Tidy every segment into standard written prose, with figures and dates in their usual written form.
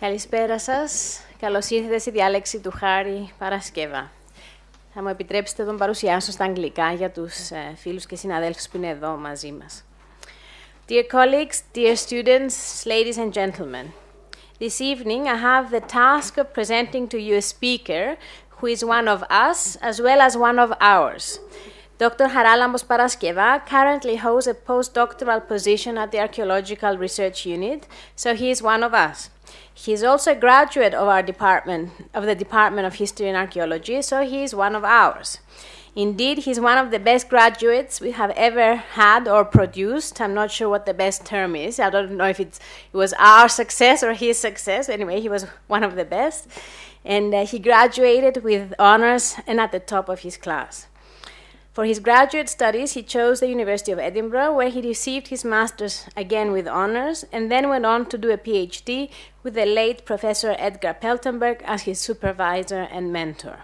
Καλησπέρα σας. Καλώς ήρθατε στη διάλεξη του Χάρη Παρασκευά. Θα μου επιτρέψετε να τον παρουσιάσω στα αγγλικά για τους φίλους και συναδέλφους που είναι εδώ μαζί μας. Dear colleagues, dear students, ladies and gentlemen, this evening I have the task of presenting to you a speaker who is one of us as well as one of ours. Dr. Χαράλαμποs Παρασκευά currently holds a postdoctoral position at the Archaeological Research Unit, so he is one of us. He is also a graduate of our department, of the Department of History and Archaeology, so he is one of ours. Indeed, he's one of the best graduates we have ever had or produced. I'm not sure what the best term is. I don't know if it was our success or his success. Anyway, he was one of the best. And he graduated with honors and at the top of his class. For his graduate studies, he chose the University of Edinburgh, where he received his master's again with honors, and then went on to do a PhD with the late Professor Edgar Peltenberg as his supervisor and mentor.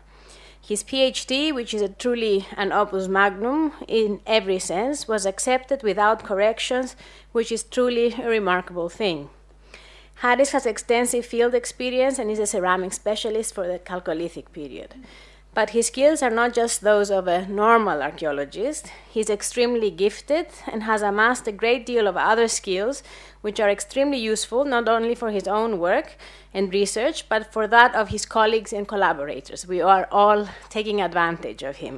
His PhD, which is truly an opus magnum in every sense, was accepted without corrections, which is truly a remarkable thing. Haris has extensive field experience and is a ceramic specialist for the Chalcolithic period. But his skills are not just those of a normal archaeologist. He's extremely gifted and has amassed a great deal of other skills which are extremely useful not only for his own work and research, but for that of his colleagues and collaborators. We are all taking advantage of him.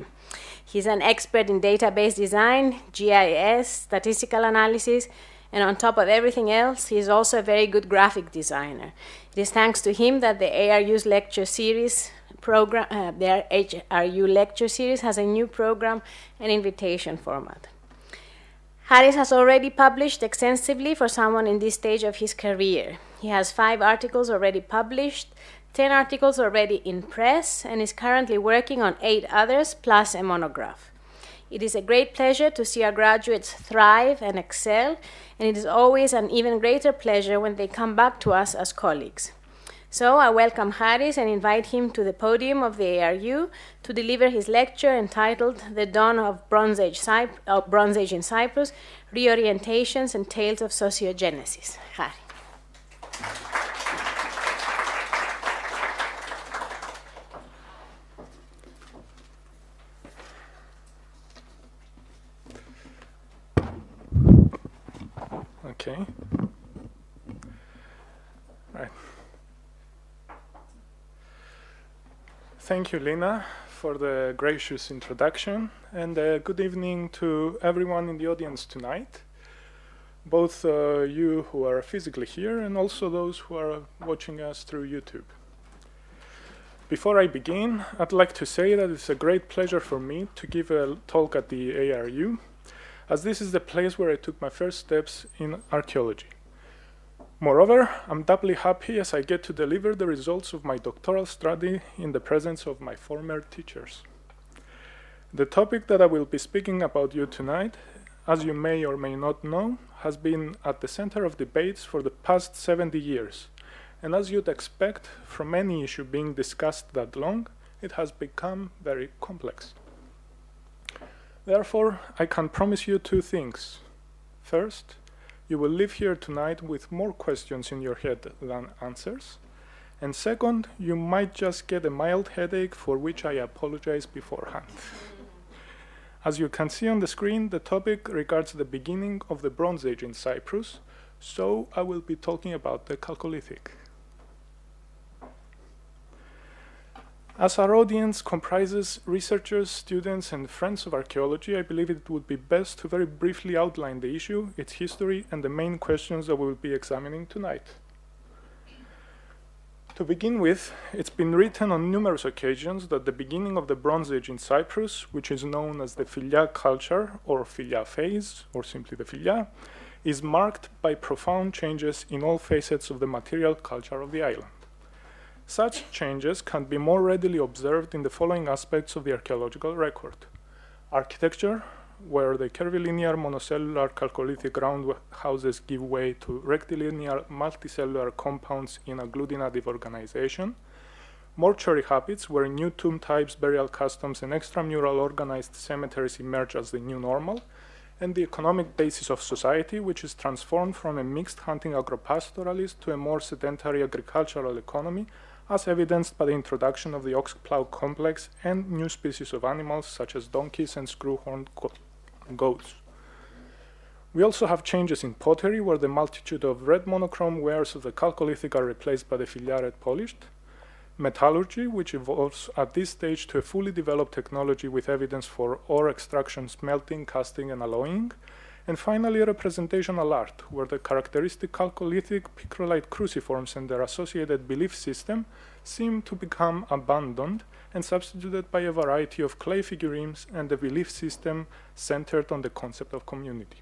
He's an expert in database design, GIS, statistical analysis, and on top of everything else, he is also a very good graphic designer. It is thanks to him that the ARU's lecture series their HRU lecture series has a new program and invitation format. Haris has already published extensively for someone in this stage of his career. He has 5 articles already published, 10 articles already in press, and is currently working on 8 others, plus a monograph. It is a great pleasure to see our graduates thrive and excel, and it is always an even greater pleasure when they come back to us as colleagues. So I welcome Haris and invite him to the podium of the ARU to deliver his lecture entitled The Dawn of Bronze Age in Cyprus, Reorientations and Tales of Sociogenesis. Hari. Okay. Right. Thank you, Lina, for the gracious introduction, and good evening to everyone in the audience tonight, both you who are physically here and also those who are watching us through YouTube. Before I begin, I'd like to say that it's a great pleasure for me to give a talk at the ARU, as this is the place where I took my first steps in archaeology. Moreover, I'm doubly happy as I get to deliver the results of my doctoral study in the presence of my former teachers. The topic that I will be speaking about you tonight, as you may or may not know, has been at the center of debates for the past 70 years. And as you'd expect from any issue being discussed that long, it has become very complex. Therefore, I can promise you 2 things. First, you will leave here tonight with more questions in your head than answers. And second, you might just get a mild headache for which I apologize beforehand. As you can see on the screen, the topic regards the beginning of the Bronze Age in Cyprus, so I will be talking about the Chalcolithic. As our audience comprises researchers, students, and friends of archaeology, I believe it would be best to very briefly outline the issue, its history, and the main questions that we will be examining tonight. To begin with, it's been written on numerous occasions that the beginning of the Bronze Age in Cyprus, which is known as the Philia culture, or Philia phase, or simply the Philia, is marked by profound changes in all facets of the material culture of the island. Such changes can be more readily observed in the following aspects of the archaeological record. Architecture, where the curvilinear monocellular chalcolithic roundhouses give way to rectilinear multicellular compounds in agglutinative organization. Mortuary habits, where new tomb types, burial customs, and extramural organized cemeteries emerge as the new normal. and the economic basis of society, which is transformed from a mixed hunting agropastoralist to a more sedentary agricultural economy, as evidenced by the introduction of the ox plow complex and new species of animals such as donkeys and screw-horned goats. We also have changes in pottery, where the multitude of red monochrome wares of the Chalcolithic are replaced by the filiared polished. Metallurgy, which evolves at this stage to a fully developed technology with evidence for ore extraction, smelting, casting, and alloying. And finally, representational art, where the characteristic Chalcolithic picrolite cruciforms and their associated belief system seem to become abandoned and substituted by a variety of clay figurines and a belief system centered on the concept of community.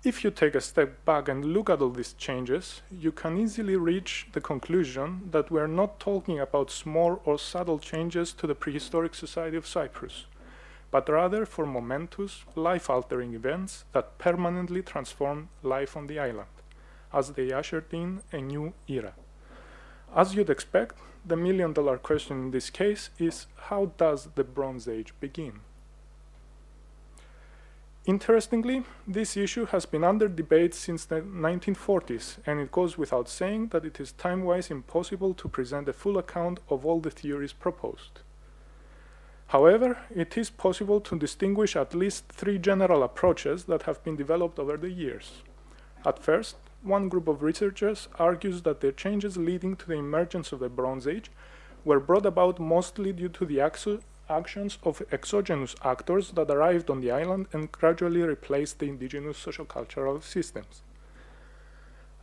If you take a step back and look at all these changes, you can easily reach the conclusion that we're not talking about small or subtle changes to the prehistoric society of Cyprus, but rather for momentous, life-altering events that permanently transformed life on the island, as they ushered in a new era. As you'd expect, the million-dollar question in this case is, how does the Bronze Age begin? Interestingly, this issue has been under debate since the 1940s, and it goes without saying that it is time-wise impossible to present a full account of all the theories proposed. However, it is possible to distinguish at least three general approaches that have been developed over the years. At first, one group of researchers argues that the changes leading to the emergence of the Bronze Age were brought about mostly due to the actions of exogenous actors that arrived on the island and gradually replaced the indigenous sociocultural systems.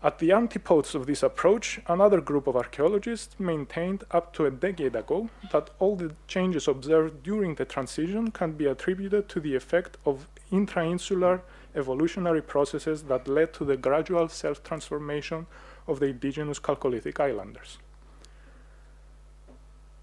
At the antipodes of this approach, another group of archaeologists maintained up to a decade ago that all the changes observed during the transition can be attributed to the effect of intra-insular evolutionary processes that led to the gradual self-transformation of the indigenous Chalcolithic islanders.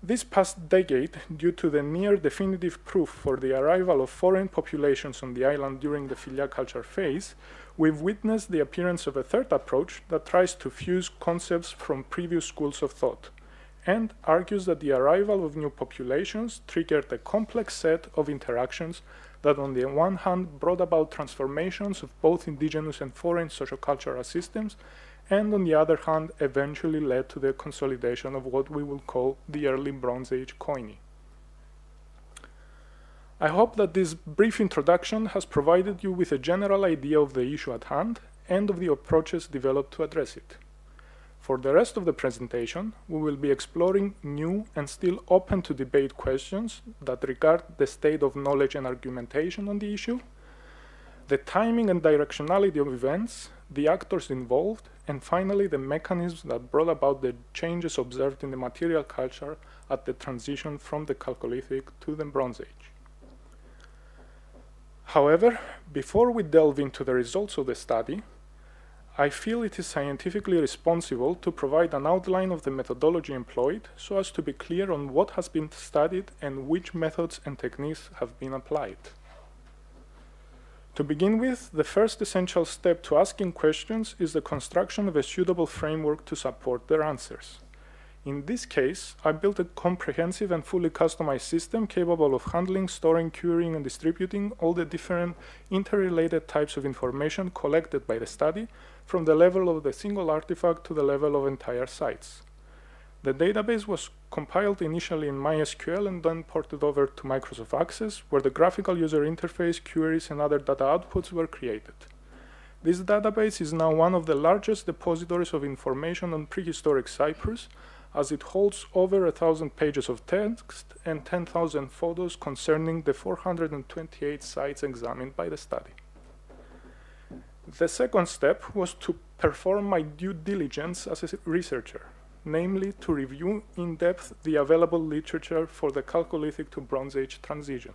This past decade, due to the near-definitive proof for the arrival of foreign populations on the island during the Philia culture phase, we've witnessed the appearance of a third approach that tries to fuse concepts from previous schools of thought, and argues that the arrival of new populations triggered a complex set of interactions that on the one hand brought about transformations of both indigenous and foreign sociocultural systems, and on the other hand, eventually led to the consolidation of what we will call the early Bronze Age koine. I hope that this brief introduction has provided you with a general idea of the issue at hand and of the approaches developed to address it. For the rest of the presentation, we will be exploring new and still open to debate questions that regard the state of knowledge and argumentation on the issue, the timing and directionality of events, the actors involved, and finally the mechanisms that brought about the changes observed in the material culture at the transition from the Chalcolithic to the Bronze Age. However, before we delve into the results of the study, I feel it is scientifically responsible to provide an outline of the methodology employed so as to be clear on what has been studied and which methods and techniques have been applied. To begin with, the first essential step to asking questions is the construction of a suitable framework to support their answers. In this case, I built a comprehensive and fully customized system capable of handling, storing, querying, and distributing all the different interrelated types of information collected by the study, from the level of the single artifact to the level of entire sites. The database was compiled initially in MySQL and then ported over to Microsoft Access, where the graphical user interface, queries, and other data outputs were created. This database is now one of the largest depositories of information on prehistoric Cyprus, as it holds over 1,000 pages of text and 10,000 photos concerning the 428 sites examined by the study. The second step was to perform my due diligence as a researcher, namely to review in depth the available literature for the Chalcolithic to Bronze Age transition.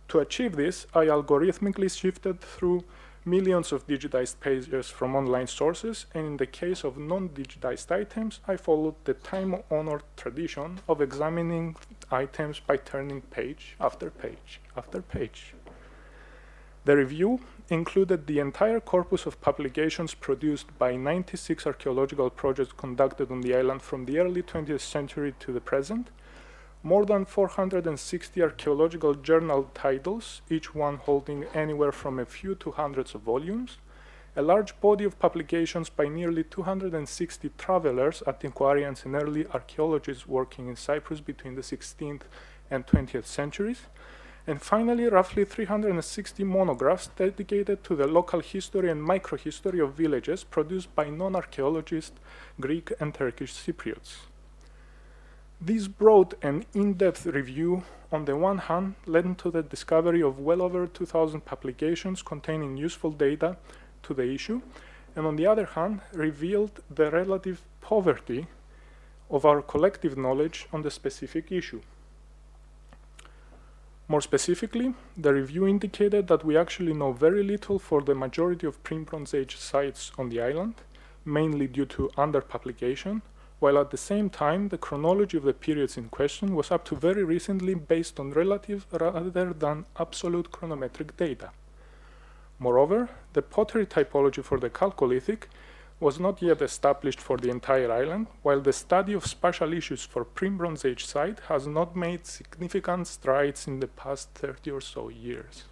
To achieve this, I algorithmically shifted through millions of digitized pages from online sources, and in the case of non-digitized items, I followed the time-honored tradition of examining items by turning page after page after page. The review included the entire corpus of publications produced by 96 archaeological projects conducted on the island from the early 20th century to the present, more than 460 archaeological journal titles, each one holding anywhere from a few to hundreds of volumes, a large body of publications by nearly 260 travelers, antiquarians, and early archaeologists working in Cyprus between the 16th and 20th centuries, and finally roughly 360 monographs dedicated to the local history and microhistory of villages produced by non-archaeologists, Greek and Turkish Cypriots. This broad and in-depth review, on the one hand, led to the discovery of well over 2,000 publications containing useful data to the issue, and on the other hand, revealed the relative poverty of our collective knowledge on the specific issue. More specifically, the review indicated that we actually know very little for the majority of pre-Bronze Age sites on the island, mainly due to underpublication, while at the same time the chronology of the periods in question was up to very recently based on relative rather than absolute chronometric data. Moreover, the pottery typology for the Chalcolithic was not yet established for the entire island, while the study of spatial issues for pre-Bronze Age site has not made significant strides in the past 30 or so years.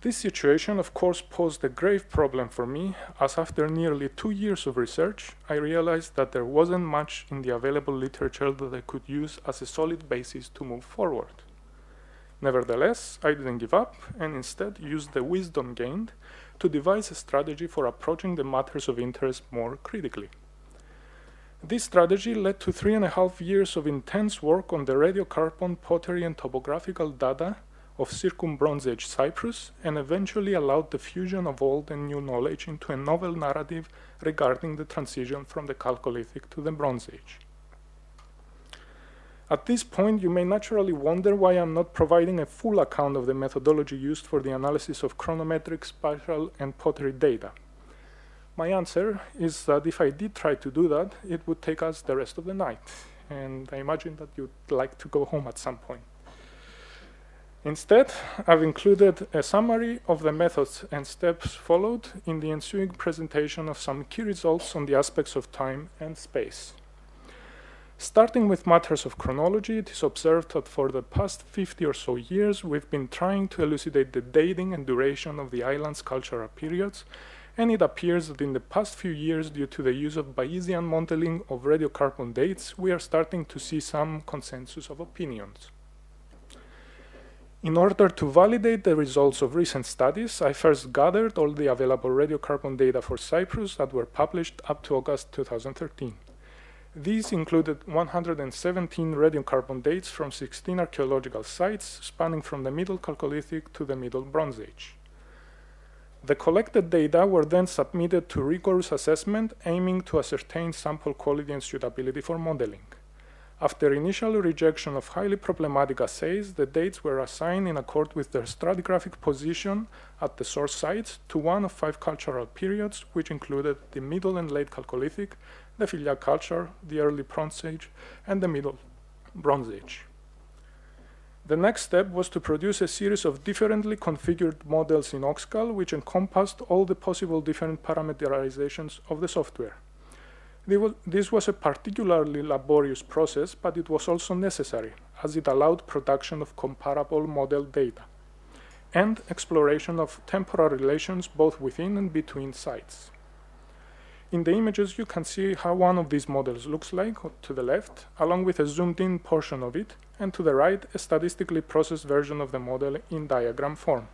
This situation, of course, posed a grave problem for me, as after nearly 2 years of research, I realized that there wasn't much in the available literature that I could use as a solid basis to move forward. Nevertheless, I didn't give up and instead used the wisdom gained to devise a strategy for approaching the matters of interest more critically. This strategy led to 3.5 years of intense work on the radiocarbon, pottery, and topographical data of Circum-Bronze Age Cyprus, and eventually allowed the fusion of old and new knowledge into a novel narrative regarding the transition from the Chalcolithic to the Bronze Age. At this point, you may naturally wonder why I'm not providing a full account of the methodology used for the analysis of chronometric, spatial, and pottery data. My answer is that if I did try to do that, it would take us the rest of the night, and I imagine that you'd like to go home at some point. Instead, I've included a summary of the methods and steps followed in the ensuing presentation of some key results on the aspects of time and space. Starting with matters of chronology, it is observed that for the past 50 or so years, we've been trying to elucidate the dating and duration of the island's cultural periods, and it appears that in the past few years, due to the use of Bayesian modeling of radiocarbon dates, we are starting to see some consensus of opinions. In order to validate the results of recent studies, I first gathered all the available radiocarbon data for Cyprus that were published up to August 2013. These included 117 radiocarbon dates from 16 archaeological sites spanning from the Middle Chalcolithic to the Middle Bronze Age. The collected data were then submitted to rigorous assessment aiming to ascertain sample quality and suitability for modeling. After initial rejection of highly problematic assays, the dates were assigned in accord with their stratigraphic position at the source sites to one of 5 cultural periods, which included the Middle and Late Chalcolithic, the Filial culture, the Early Bronze Age, and the Middle Bronze Age. The next step was to produce a series of differently configured models in Oxcal, which encompassed all the possible different parameterizations of the software. This was a particularly laborious process, but it was also necessary, as it allowed production of comparable model data and exploration of temporal relations both within and between sites. In the images, you can see how one of these models looks like to the left, along with a zoomed-in portion of it, and to the right, a statistically processed version of the model in diagram form.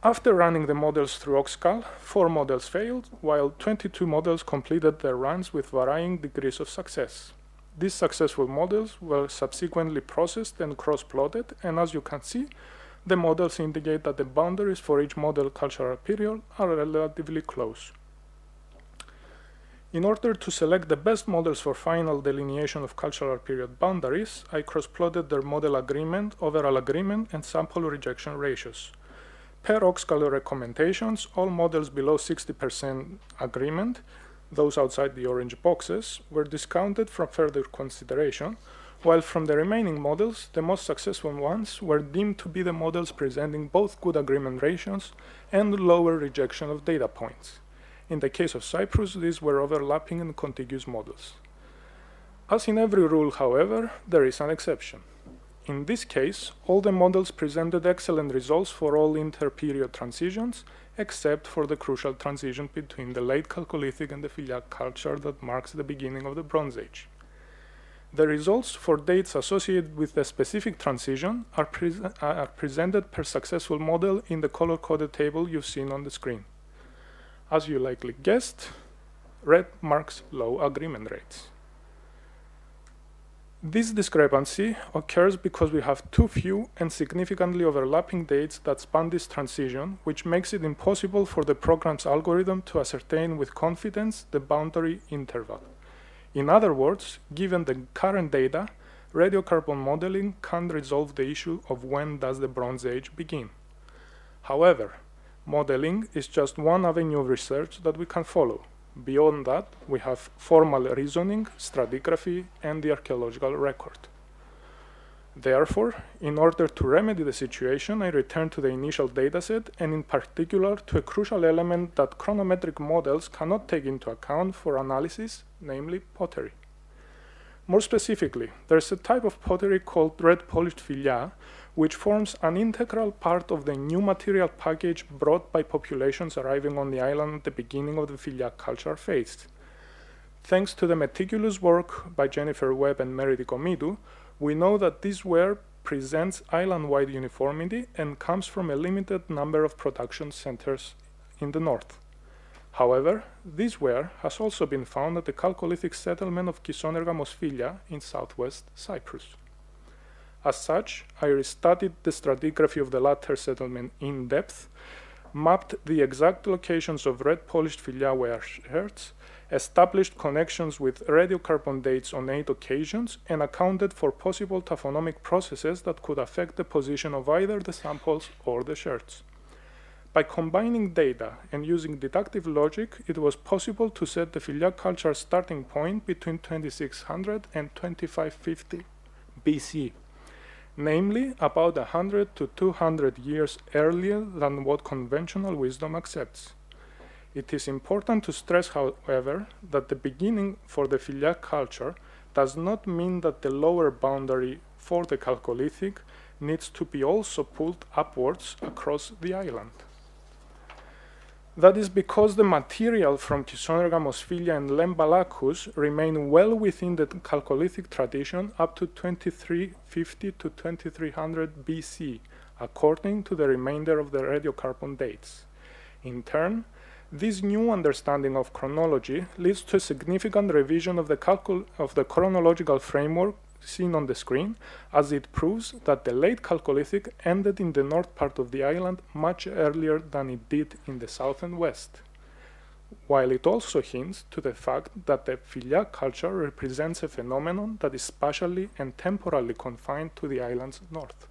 After running the models through Oxcal, 4 models failed, while 22 models completed their runs with varying degrees of success. These successful models were subsequently processed and cross-plotted, and as you can see, the models indicate that the boundaries for each model cultural period are relatively close. In order to select the best models for final delineation of cultural period boundaries, I cross-plotted their model agreement, overall agreement, and sample rejection ratios. Per Oxcal recommendations, all models below 60% agreement, those outside the orange boxes, were discounted from further consideration, while from the remaining models, the most successful ones were deemed to be the models presenting both good agreement ratios and lower rejection of data points. In the case of Cyprus, these were overlapping and contiguous models. As in every rule, however, there is an exception. In this case, all the models presented excellent results for all inter-period transitions, except for the crucial transition between the late Chalcolithic and the Filiac culture that marks the beginning of the Bronze Age. The results for dates associated with the specific transition are presented per successful model in the color-coded table you've seen on the screen. As you likely guessed, red marks low agreement rates. This discrepancy occurs because we have too few and significantly overlapping dates that span this transition, which makes it impossible for the program's algorithm to ascertain with confidence the boundary interval. In other words, given the current data, radiocarbon modeling can't resolve the issue of when does the Bronze Age begin. However, modeling is just one avenue of research that we can follow. Beyond that, we have formal reasoning, stratigraphy, and the archaeological record. Therefore, in order to remedy the situation, I return to the initial dataset, and in particular to a crucial element that chronometric models cannot take into account for analysis, namely pottery. More specifically, there's a type of pottery called red polished filia, which forms an integral part of the new material package brought by populations arriving on the island at the beginning of the Filiac culture phase. Thanks to the meticulous work by Jennifer Webb and Mary Dikomitou, we know that this ware presents island-wide uniformity and comes from a limited number of production centers in the north. However, this ware has also been found at the Chalcolithic settlement of Kisonergamos Filia in southwest Cyprus. As such, I restudied the stratigraphy of the latter settlement in depth, mapped the exact locations of red polished filia ware sherds, established connections with radiocarbon dates on 8 occasions, and accounted for possible taphonomic processes that could affect the position of either the samples or the sherds. By combining data and using deductive logic, it was possible to set the Filiac culture starting point between 2600 and 2550 BC, namely about 100 to 200 years earlier than what conventional wisdom accepts. It is important to stress, however, that the beginning for the Filiac culture does not mean that the lower boundary for the Chalcolithic needs to be also pulled upwards across the island. That is because the material from Kisonergamos Filia and Lembalacus remain well within the Chalcolithic tradition up to 2350 to 2300 BC, according to the remainder of the radiocarbon dates. In turn, this new understanding of chronology leads to a significant revision of the chronological framework seen on the screen, as it proves that the late Chalcolithic ended in the north part of the island much earlier than it did in the south and west, while it also hints to the fact that the Filiac culture represents a phenomenon that is spatially and temporally confined to the island's north.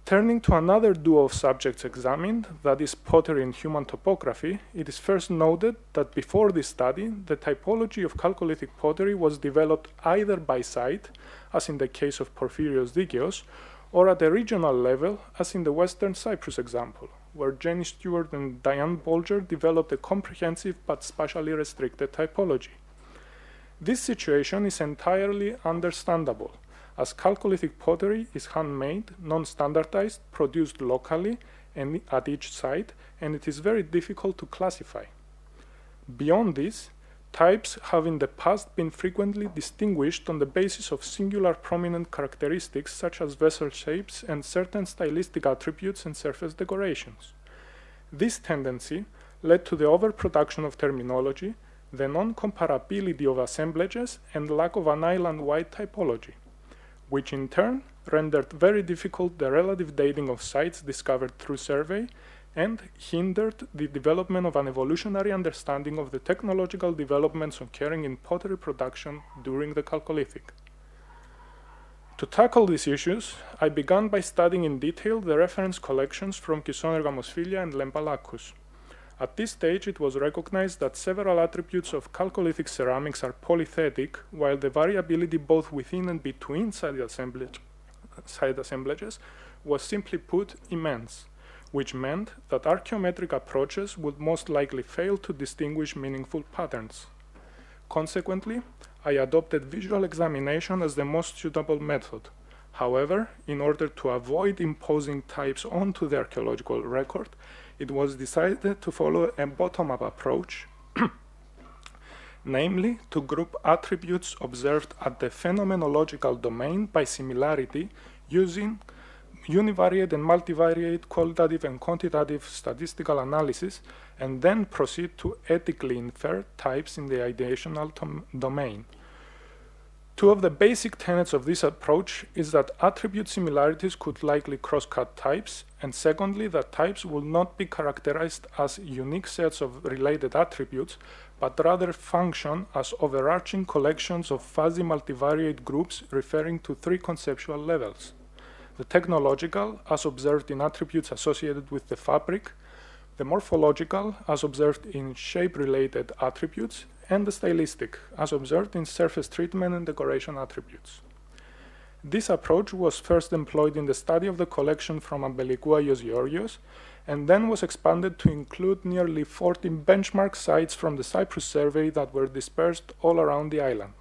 Turning to another duo of subjects examined, that is pottery and human topography, it is first noted that before this study, the typology of Chalcolithic pottery was developed either by site, as in the case of Porphyrios Dikeos, or at a regional level, as in the Western Cyprus example, where Jenny Stewart and Diane Bolger developed a comprehensive but spatially restricted typology. This situation is entirely understandable, as Chalcolithic pottery is handmade, non-standardized, produced locally and at each site, and it is very difficult to classify. Beyond this, types have in the past been frequently distinguished on the basis of singular prominent characteristics such as vessel shapes and certain stylistic attributes and surface decorations. This tendency led to the overproduction of terminology, the non-comparability of assemblages, and lack of an island-wide typology, which in turn rendered very difficult the relative dating of sites discovered through survey and hindered the development of an evolutionary understanding of the technological developments occurring in pottery production during the Chalcolithic. To tackle these issues, I began by studying in detail the reference collections from Kisonergamos Filia and Lembalacus. At this stage, it was recognized that several attributes of Chalcolithic ceramics are polythetic, while the variability both within and between site assemblages was simply put immense, which meant that archaeometric approaches would most likely fail to distinguish meaningful patterns. Consequently, I adopted visual examination as the most suitable method. However, in order to avoid imposing types onto the archaeological record, it was decided to follow a bottom-up approach, namely to group attributes observed at the phenomenological domain by similarity using univariate and multivariate qualitative and quantitative statistical analysis, and then proceed to ethically infer types in the ideational domain. Two of the basic tenets of this approach is that attribute similarities could likely cross-cut types, and secondly, that types will not be characterized as unique sets of related attributes, but rather function as overarching collections of fuzzy multivariate groups referring to three conceptual levels: the technological, as observed in attributes associated with the fabric, the morphological, as observed in shape-related attributes, and the stylistic, as observed in surface treatment and decoration attributes. This approach was first employed in the study of the collection from Ambelikou Agios Georgios, and then was expanded to include nearly 40 benchmark sites from the Cyprus survey that were dispersed all around the island.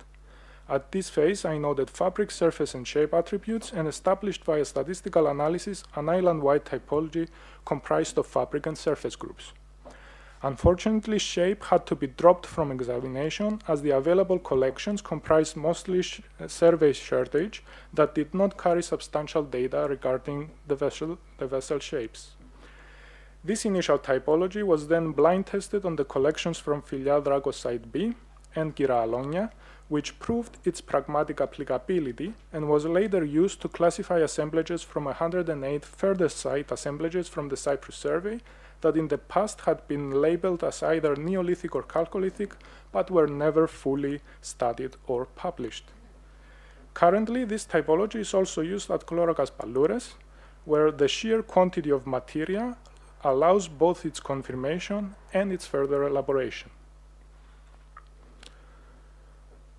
At this phase, I noted fabric, surface, and shape attributes and established via statistical analysis an island-wide typology comprised of fabric and surface groups. Unfortunately, shape had to be dropped from examination as the available collections comprised mostly survey shortage that did not carry substantial data regarding the vessel shapes. This initial typology was then blind tested on the collections from Filia Dragos Site B and Kira Alonia, which proved its pragmatic applicability and was later used to classify assemblages from 108 further site assemblages from the Cyprus survey that in the past had been labeled as either Neolithic or Chalcolithic, but were never fully studied or published. Currently, this typology is also used at Chlorokas Paloures, where the sheer quantity of materia allows both its confirmation and its further elaboration.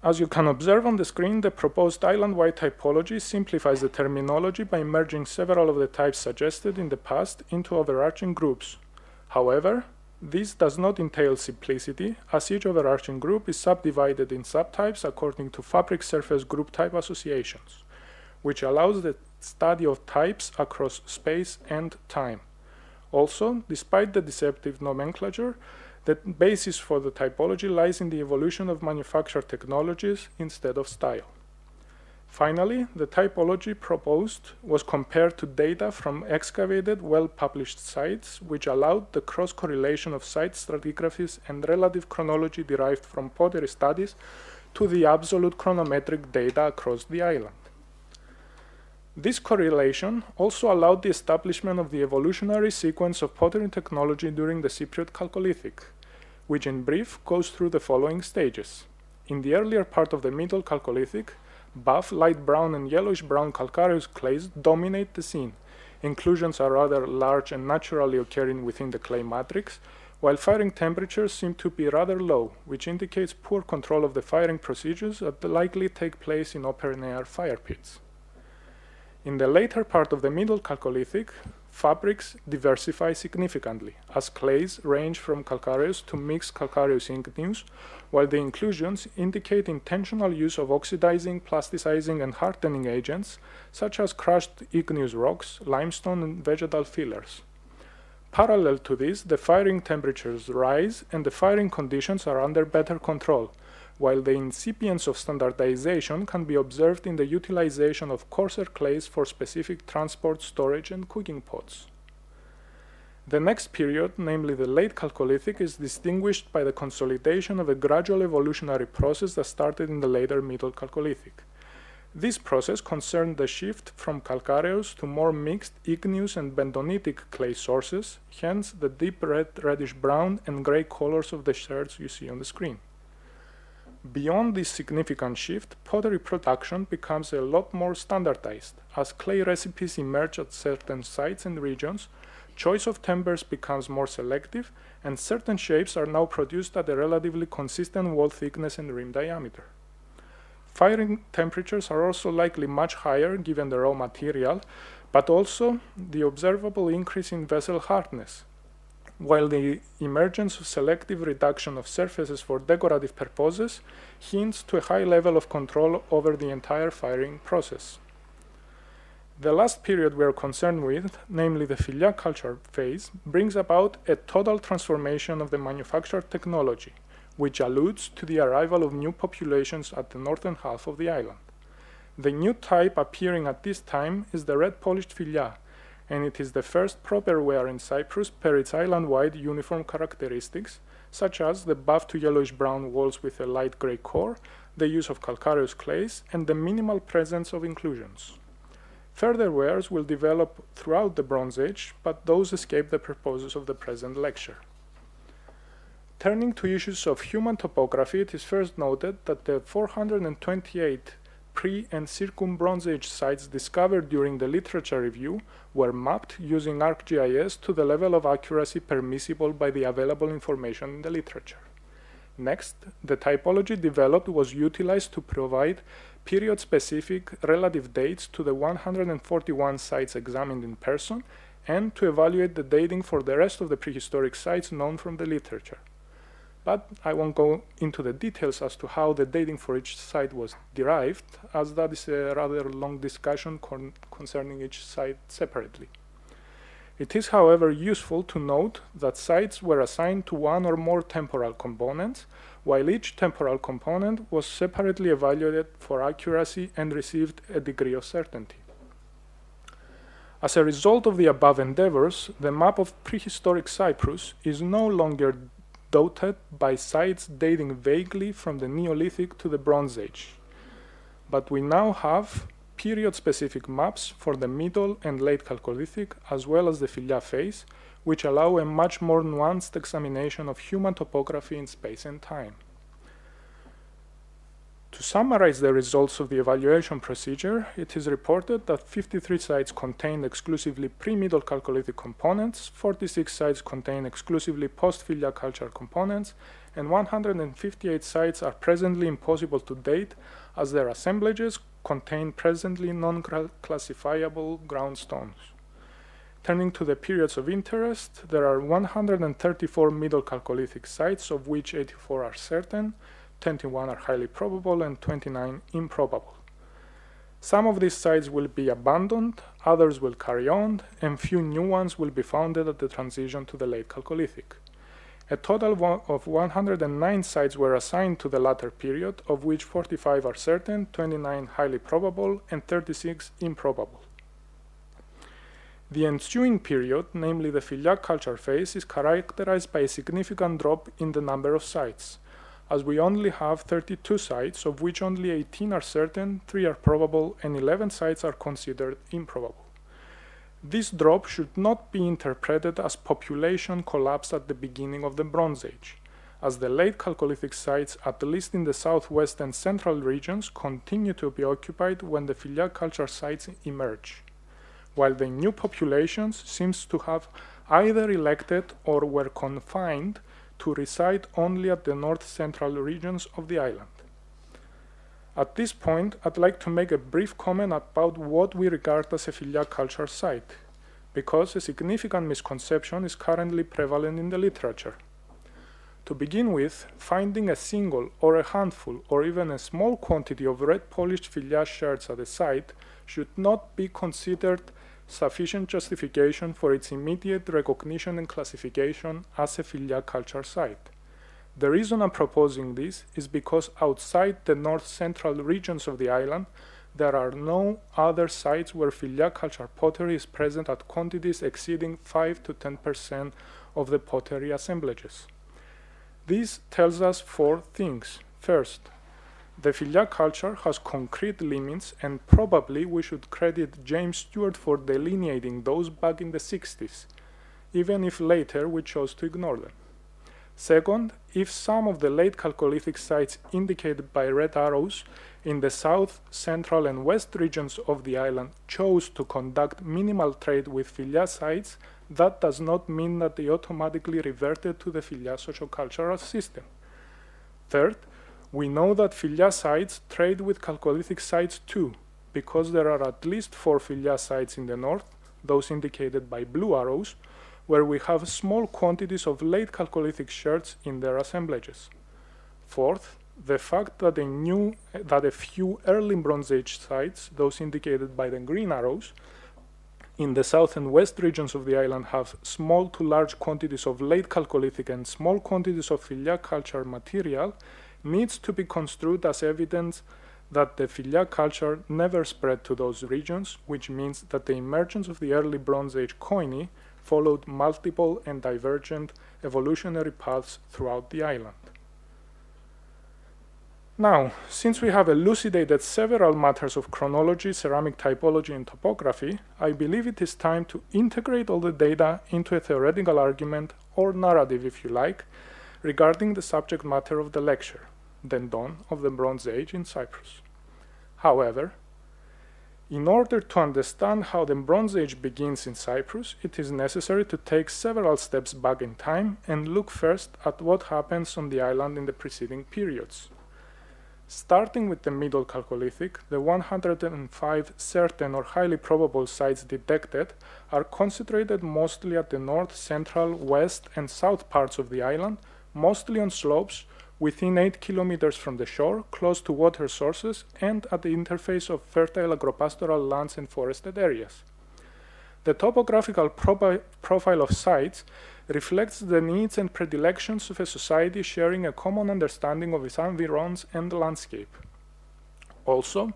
As you can observe on the screen, the proposed island-wide typology simplifies the terminology by merging several of the types suggested in the past into overarching groups. However, this does not entail simplicity, as each overarching group is subdivided in subtypes according to fabric surface group type associations, which allows the study of types across space and time. Also, despite the deceptive nomenclature, the basis for the typology lies in the evolution of manufactured technologies instead of style. Finally, the typology proposed was compared to data from excavated, well-published sites, which allowed the cross-correlation of site stratigraphies and relative chronology derived from pottery studies to the absolute chronometric data across the island. This correlation also allowed the establishment of the evolutionary sequence of pottery technology during the Cypriot Chalcolithic, which in brief goes through the following stages. In the earlier part of the Middle Chalcolithic, buff, light brown, and yellowish-brown calcareous clays dominate the scene. Inclusions are rather large and naturally occurring within the clay matrix, while firing temperatures seem to be rather low, which indicates poor control of the firing procedures that likely take place in open-air fire pits. In the later part of the Middle Chalcolithic, fabrics diversify significantly, as clays range from calcareous to mixed calcareous igneous, while the inclusions indicate intentional use of oxidizing, plasticizing, and hardening agents, such as crushed igneous rocks, limestone, and vegetal fillers. Parallel to this, the firing temperatures rise and the firing conditions are under better control, while the incipience of standardization can be observed in the utilization of coarser clays for specific transport, storage, and cooking pots. The next period, namely the late Chalcolithic, is distinguished by the consolidation of a gradual evolutionary process that started in the later Middle Chalcolithic. This process concerned the shift from calcareous to more mixed igneous and bentonitic clay sources, hence the deep red, reddish-brown, and gray colors of the sherds you see on the screen. Beyond this significant shift, pottery production becomes a lot more standardized. As clay recipes emerge at certain sites and regions, choice of timbers becomes more selective, and certain shapes are now produced at a relatively consistent wall thickness and rim diameter. Firing temperatures are also likely much higher given the raw material, but also the observable increase in vessel hardness, while the emergence of selective reduction of surfaces for decorative purposes hints to a high level of control over the entire firing process. The last period we are concerned with, namely the filia culture phase, brings about a total transformation of the manufactured technology, which alludes to the arrival of new populations at the northern half of the island. The new type appearing at this time is the red polished filia, and it is the first proper ware in Cyprus per its island-wide uniform characteristics, such as the buff to yellowish-brown walls with a light gray core, the use of calcareous clays, and the minimal presence of inclusions. Further wares will develop throughout the Bronze Age, but those escape the purposes of the present lecture. Turning to issues of human topography, it is first noted that the 428 pre- and circum-Bronze Age sites discovered during the literature review were mapped using ArcGIS to the level of accuracy permissible by the available information in the literature. Next, the typology developed was utilized to provide period-specific relative dates to the 141 sites examined in person and to evaluate the dating for the rest of the prehistoric sites known from the literature. But I won't go into the details as to how the dating for each site was derived, as that is a rather long discussion concerning each site separately. It is, however, useful to note that sites were assigned to one or more temporal components, while each temporal component was separately evaluated for accuracy and received a degree of certainty. As a result of the above endeavors, the map of prehistoric Cyprus is no longer dotted by sites dating vaguely from the Neolithic to the Bronze Age. But we now have period-specific maps for the Middle and Late Chalcolithic, as well as the filia phase, which allow a much more nuanced examination of human topography in space and time. To summarize the results of the evaluation procedure, it is reported that 53 sites contain exclusively pre-Middle Chalcolithic components, 46 sites contain exclusively post-filia culture components, and 158 sites are presently impossible to date as their assemblages contain presently non-classifiable ground stones. Turning to the periods of interest, there are 134 Middle Chalcolithic sites, of which 84 are certain, 21 are highly probable, and 29 improbable. Some of these sites will be abandoned, others will carry on, and few new ones will be founded at the transition to the Late Chalcolithic. A total of 109 sites were assigned to the latter period, of which 45 are certain, 29 highly probable, and 36 improbable. The ensuing period, namely the filia culture phase, is characterized by a significant drop in the number of sites, as we only have 32 sites, of which only 18 are certain, 3 are probable, and 11 sites are considered improbable. This drop should not be interpreted as population collapse at the beginning of the Bronze Age, as the late Chalcolithic sites, at least in the southwest and central regions, continue to be occupied when the filia culture sites emerge, while the new populations seems to have either elected or were confined to reside only at the north-central regions of the island. At this point, I'd like to make a brief comment about what we regard as a filia culture site, because a significant misconception is currently prevalent in the literature. To begin with, finding a single or a handful or even a small quantity of red polished filia sherds at a site should not be considered sufficient justification for its immediate recognition and classification as a filia culture site. The reason I'm proposing this is because outside the north-central regions of the island, there are no other sites where filia culture pottery is present at quantities exceeding 5 to 10% of the pottery assemblages. This tells us 4 things. First, the filia culture has concrete limits, and probably we should credit James Stewart for delineating those back in the 60s, even if later we chose to ignore them. Second, if some of the late Chalcolithic sites indicated by red arrows in the south, central, and west regions of the island chose to conduct minimal trade with filia sites, that does not mean that they automatically reverted to the filia sociocultural system. Third, we know that filia sites trade with Chalcolithic sites too, because there are at least 4 filia sites in the north, those indicated by blue arrows, where we have small quantities of late Chalcolithic sherds in their assemblages. Fourth, the fact that a few early Bronze Age sites, those indicated by the green arrows, in the south and west regions of the island have small to large quantities of late Chalcolithic and small quantities of Filial culture material, needs to be construed as evidence that the Filial culture never spread to those regions, which means that the emergence of the early Bronze Age koine followed multiple and divergent evolutionary paths throughout the island. Now, since we have elucidated several matters of chronology, ceramic typology, and topography, I believe it is time to integrate all the data into a theoretical argument, or narrative if you like, regarding the subject matter of the lecture, the dawn of the Bronze Age in Cyprus. However, in order to understand how the Bronze Age begins in Cyprus, it is necessary to take several steps back in time and look first at what happens on the island in the preceding periods. Starting with the Middle Chalcolithic, the 105 certain or highly probable sites detected are concentrated mostly at the north, central, west, and south parts of the island, mostly on slopes within 8 kilometers from the shore, close to water sources, and at the interface of fertile agropastoral lands and forested areas. The topographical profile of sites reflects the needs and predilections of a society sharing a common understanding of its environs and landscape. Also,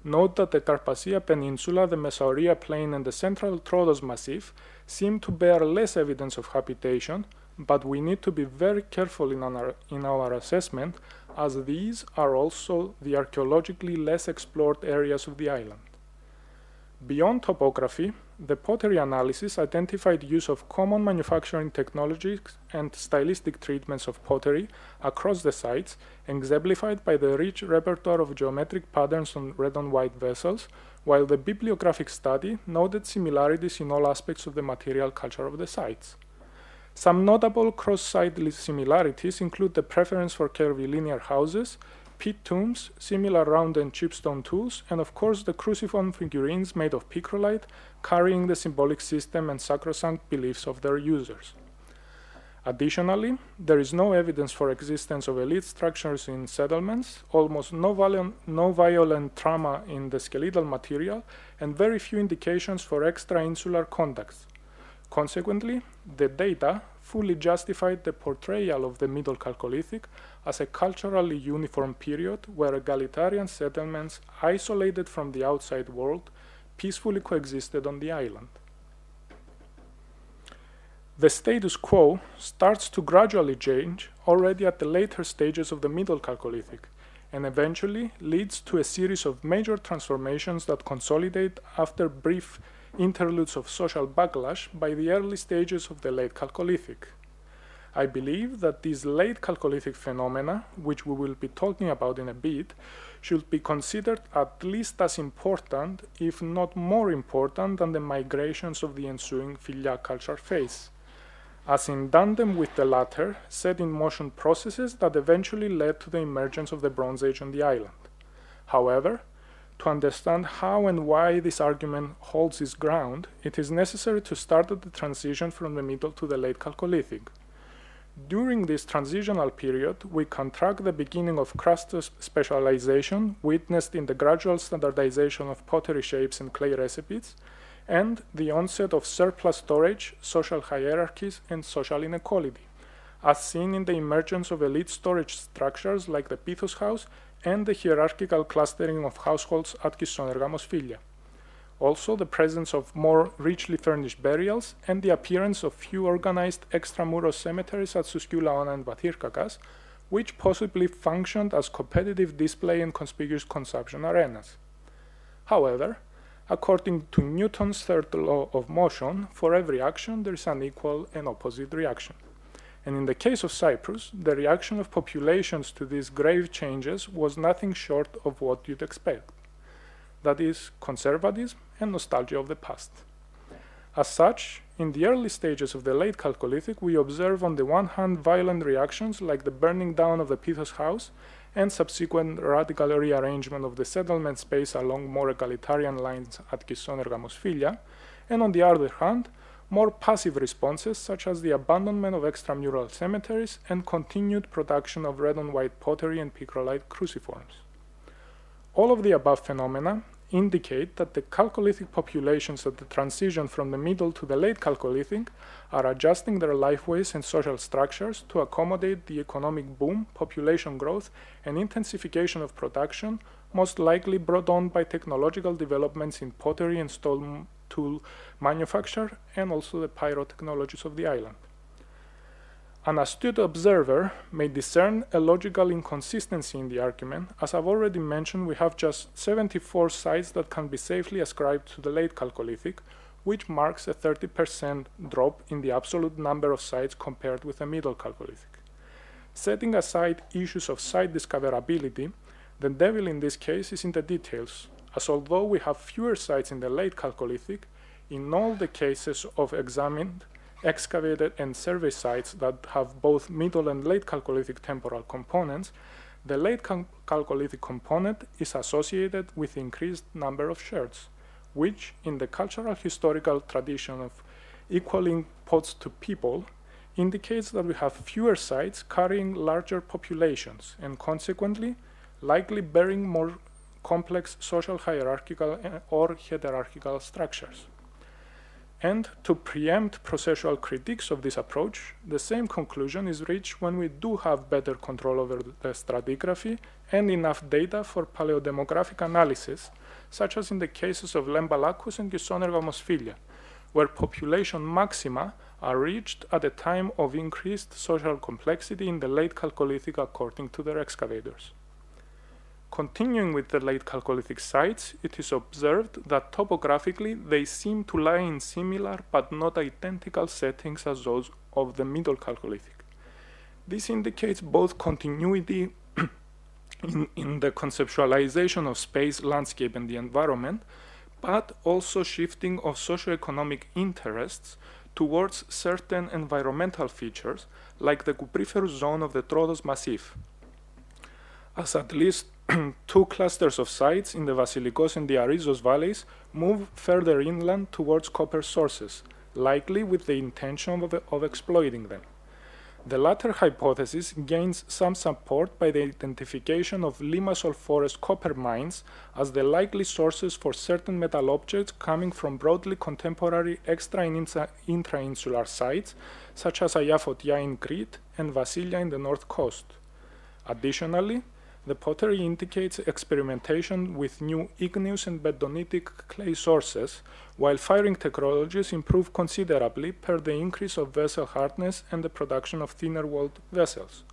note that the Carpathia Peninsula, the Messauria Plain, and the Central Troodos Massif seem to bear less evidence of habitation, but we need to be very careful in our assessment, as these are also the archaeologically less explored areas of the island. Beyond topography, the Pottery Analysis identified use of common manufacturing technologies and stylistic treatments of pottery across the sites, exemplified by the rich repertoire of geometric patterns on red and white vessels, while the bibliographic study noted similarities in all aspects of the material culture of the sites. Some notable cross-site similarities include the preference for curvilinear houses, pit tombs, similar round and chipstone tools, and of course the cruciform figurines made of picrolite, carrying the symbolic system and sacrosanct beliefs of their users. Additionally, there is no evidence for existence of elite structures in settlements, almost no violent trauma in the skeletal material, and very few indications for extra-insular contacts. Consequently, the data fully justified the portrayal of the Middle Chalcolithic as a culturally uniform period where egalitarian settlements, isolated from the outside world, peacefully coexisted on the island. The status quo starts to gradually change already at the later stages of the Middle Chalcolithic, and eventually leads to a series of major transformations that consolidate after brief interludes of social backlash by the early stages of the late Chalcolithic. I believe that these late Chalcolithic phenomena, which we will be talking about in a bit, should be considered at least as important, if not more important, than the migrations of the ensuing Filial culture phase, as in tandem with the latter, set in motion processes that eventually led to the emergence of the Bronze Age on the island. However, to understand how and why this argument holds its ground, it is necessary to start at the transition from the Middle to the late Chalcolithic. During this transitional period, we can track the beginning of crust specialization witnessed in the gradual standardization of pottery shapes and clay recipes, and the onset of surplus storage, social hierarchies, and social inequality, as seen in the emergence of elite storage structures like the Pithos house and the hierarchical clustering of households at Kisonergamos Philia. Also, the presence of more richly furnished burials and the appearance of few organized extramuros cemeteries at Souskiou Laona and Vathirkakas, which possibly functioned as competitive display and conspicuous consumption arenas. However, according to Newton's third law of motion, for every action there is an equal and opposite reaction. And in the case of Cyprus, the reaction of populations to these grave changes was nothing short of what you'd expect. That is, conservatism and nostalgia of the past. As such, in the early stages of the late Chalcolithic, we observe on the one hand violent reactions like the burning down of the Pithos house and subsequent radical rearrangement of the settlement space along more egalitarian lines at Kisonergamos Philia, and on the other hand, more passive responses such as the abandonment of extramural cemeteries and continued production of red and white pottery and picrolite cruciforms. All of the above phenomena indicate that the Chalcolithic populations at the transition from the Middle to the Late Chalcolithic are adjusting their lifeways and social structures to accommodate the economic boom, population growth, and intensification of production, most likely brought on by technological developments in pottery and stone tool manufacture, and also the pyrotechnologies of the island. An astute observer may discern a logical inconsistency in the argument. As I've already mentioned, we have just 74 sites that can be safely ascribed to the Late Chalcolithic, which marks a 30% drop in the absolute number of sites compared with the Middle Chalcolithic. Setting aside issues of site discoverability, the devil in this case is in the details, as although we have fewer sites in the Late Chalcolithic, in all the cases of examined, excavated, and survey sites that have both Middle and Late Chalcolithic temporal components, the Late Chalcolithic component is associated with increased number of sherds, which, in the cultural historical tradition of equaling pots to people, indicates that we have fewer sites carrying larger populations and consequently likely bearing more complex social hierarchical or hierarchical structures. And to preempt processual critiques of this approach, the same conclusion is reached when we do have better control over the stratigraphy and enough data for paleodemographic analysis, such as in the cases of Lembalakos and Gisonerga Mosfilia, where population maxima are reached at a time of increased social complexity in the Late Chalcolithic according to their excavators. Continuing with the Late Chalcolithic sites, it is observed that topographically they seem to lie in similar but not identical settings as those of the Middle Chalcolithic. This indicates both continuity in the conceptualization of space, landscape, and the environment, but also shifting of socioeconomic interests towards certain environmental features, like the cupriferous zone of the Troodos Massif, as at least two clusters of sites in the Vasilikos and the Arizos valleys move further inland towards copper sources, likely with the intention of exploiting them. The latter hypothesis gains some support by the identification of Limassol forest copper mines as the likely sources for certain metal objects coming from broadly contemporary extra- and intra-insular sites, such as Ayafotia in Crete and Vasilia in the north coast. Additionally, the pottery indicates experimentation with new igneous and bedonitic clay sources, while firing technologies improve considerably per the increase of vessel hardness and the production of thinner-walled vessels.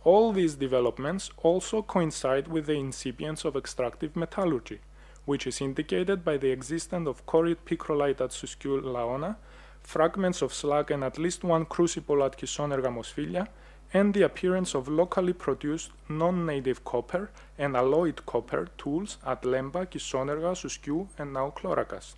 All these developments also coincide with the incipience of extractive metallurgy, which is indicated by the existence of corrid picrolite at Susciu Laona, fragments of slag and at least one crucible at Gisonerga Mosfilia, and the appearance of locally produced non-native copper and alloyed copper tools at Lemba, Gisonerga, Susciu, and now Chlorakas.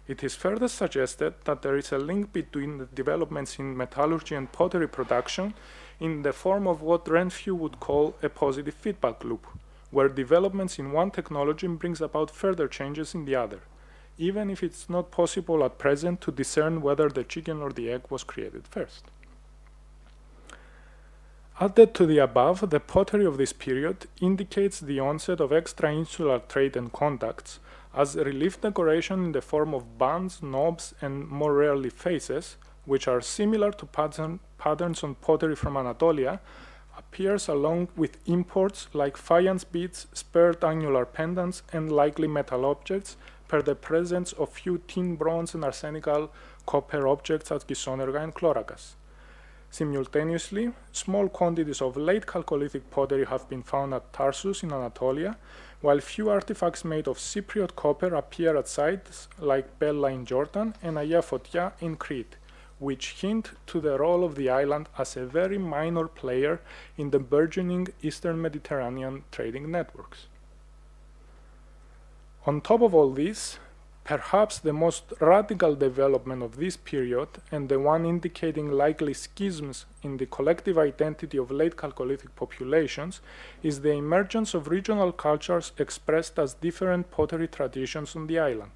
It is further suggested that there is a link between the developments in metallurgy and pottery production in the form of what Renfrew would call a positive feedback loop, where developments in one technology brings about further changes in the other, even if it's not possible at present to discern whether the chicken or the egg was created first. Added to the above, the pottery of this period indicates the onset of extra-insular trade and contacts, as relief decoration in the form of bands, knobs, and more rarely faces, which are similar to patterns on pottery from Anatolia, appears along with imports like faience beads, spurred annular pendants, and likely metal objects, per the presence of few tin, bronze, and arsenical copper objects at Gisonerga and Chlorakas. Simultaneously, small quantities of late Chalcolithic pottery have been found at Tarsus in Anatolia, while few artifacts made of Cypriot copper appear at sites like Bella in Jordan and Ayafotia in Crete, which hint to the role of the island as a very minor player in the burgeoning Eastern Mediterranean trading networks. On top of all this, perhaps the most radical development of this period, and the one indicating likely schisms in the collective identity of late Chalcolithic populations, is the emergence of regional cultures expressed as different pottery traditions on the island,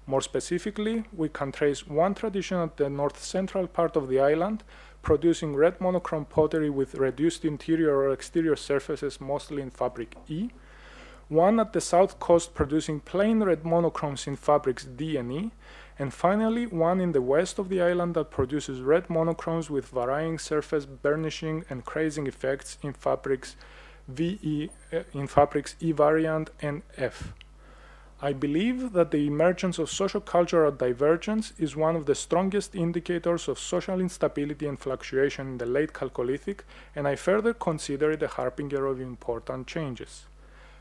More specifically, we can trace one tradition at the north-central part of the island, producing red monochrome pottery with reduced interior or exterior surfaces, mostly in fabric E, one at the south coast producing plain red monochromes in fabrics D and E, and finally one in the west of the island that produces red monochromes with varying surface burnishing and crazing effects in fabrics E variant and F. I believe that the emergence of sociocultural divergence is one of the strongest indicators of social instability and fluctuation in the late Chalcolithic, and I further consider it a harbinger of important changes.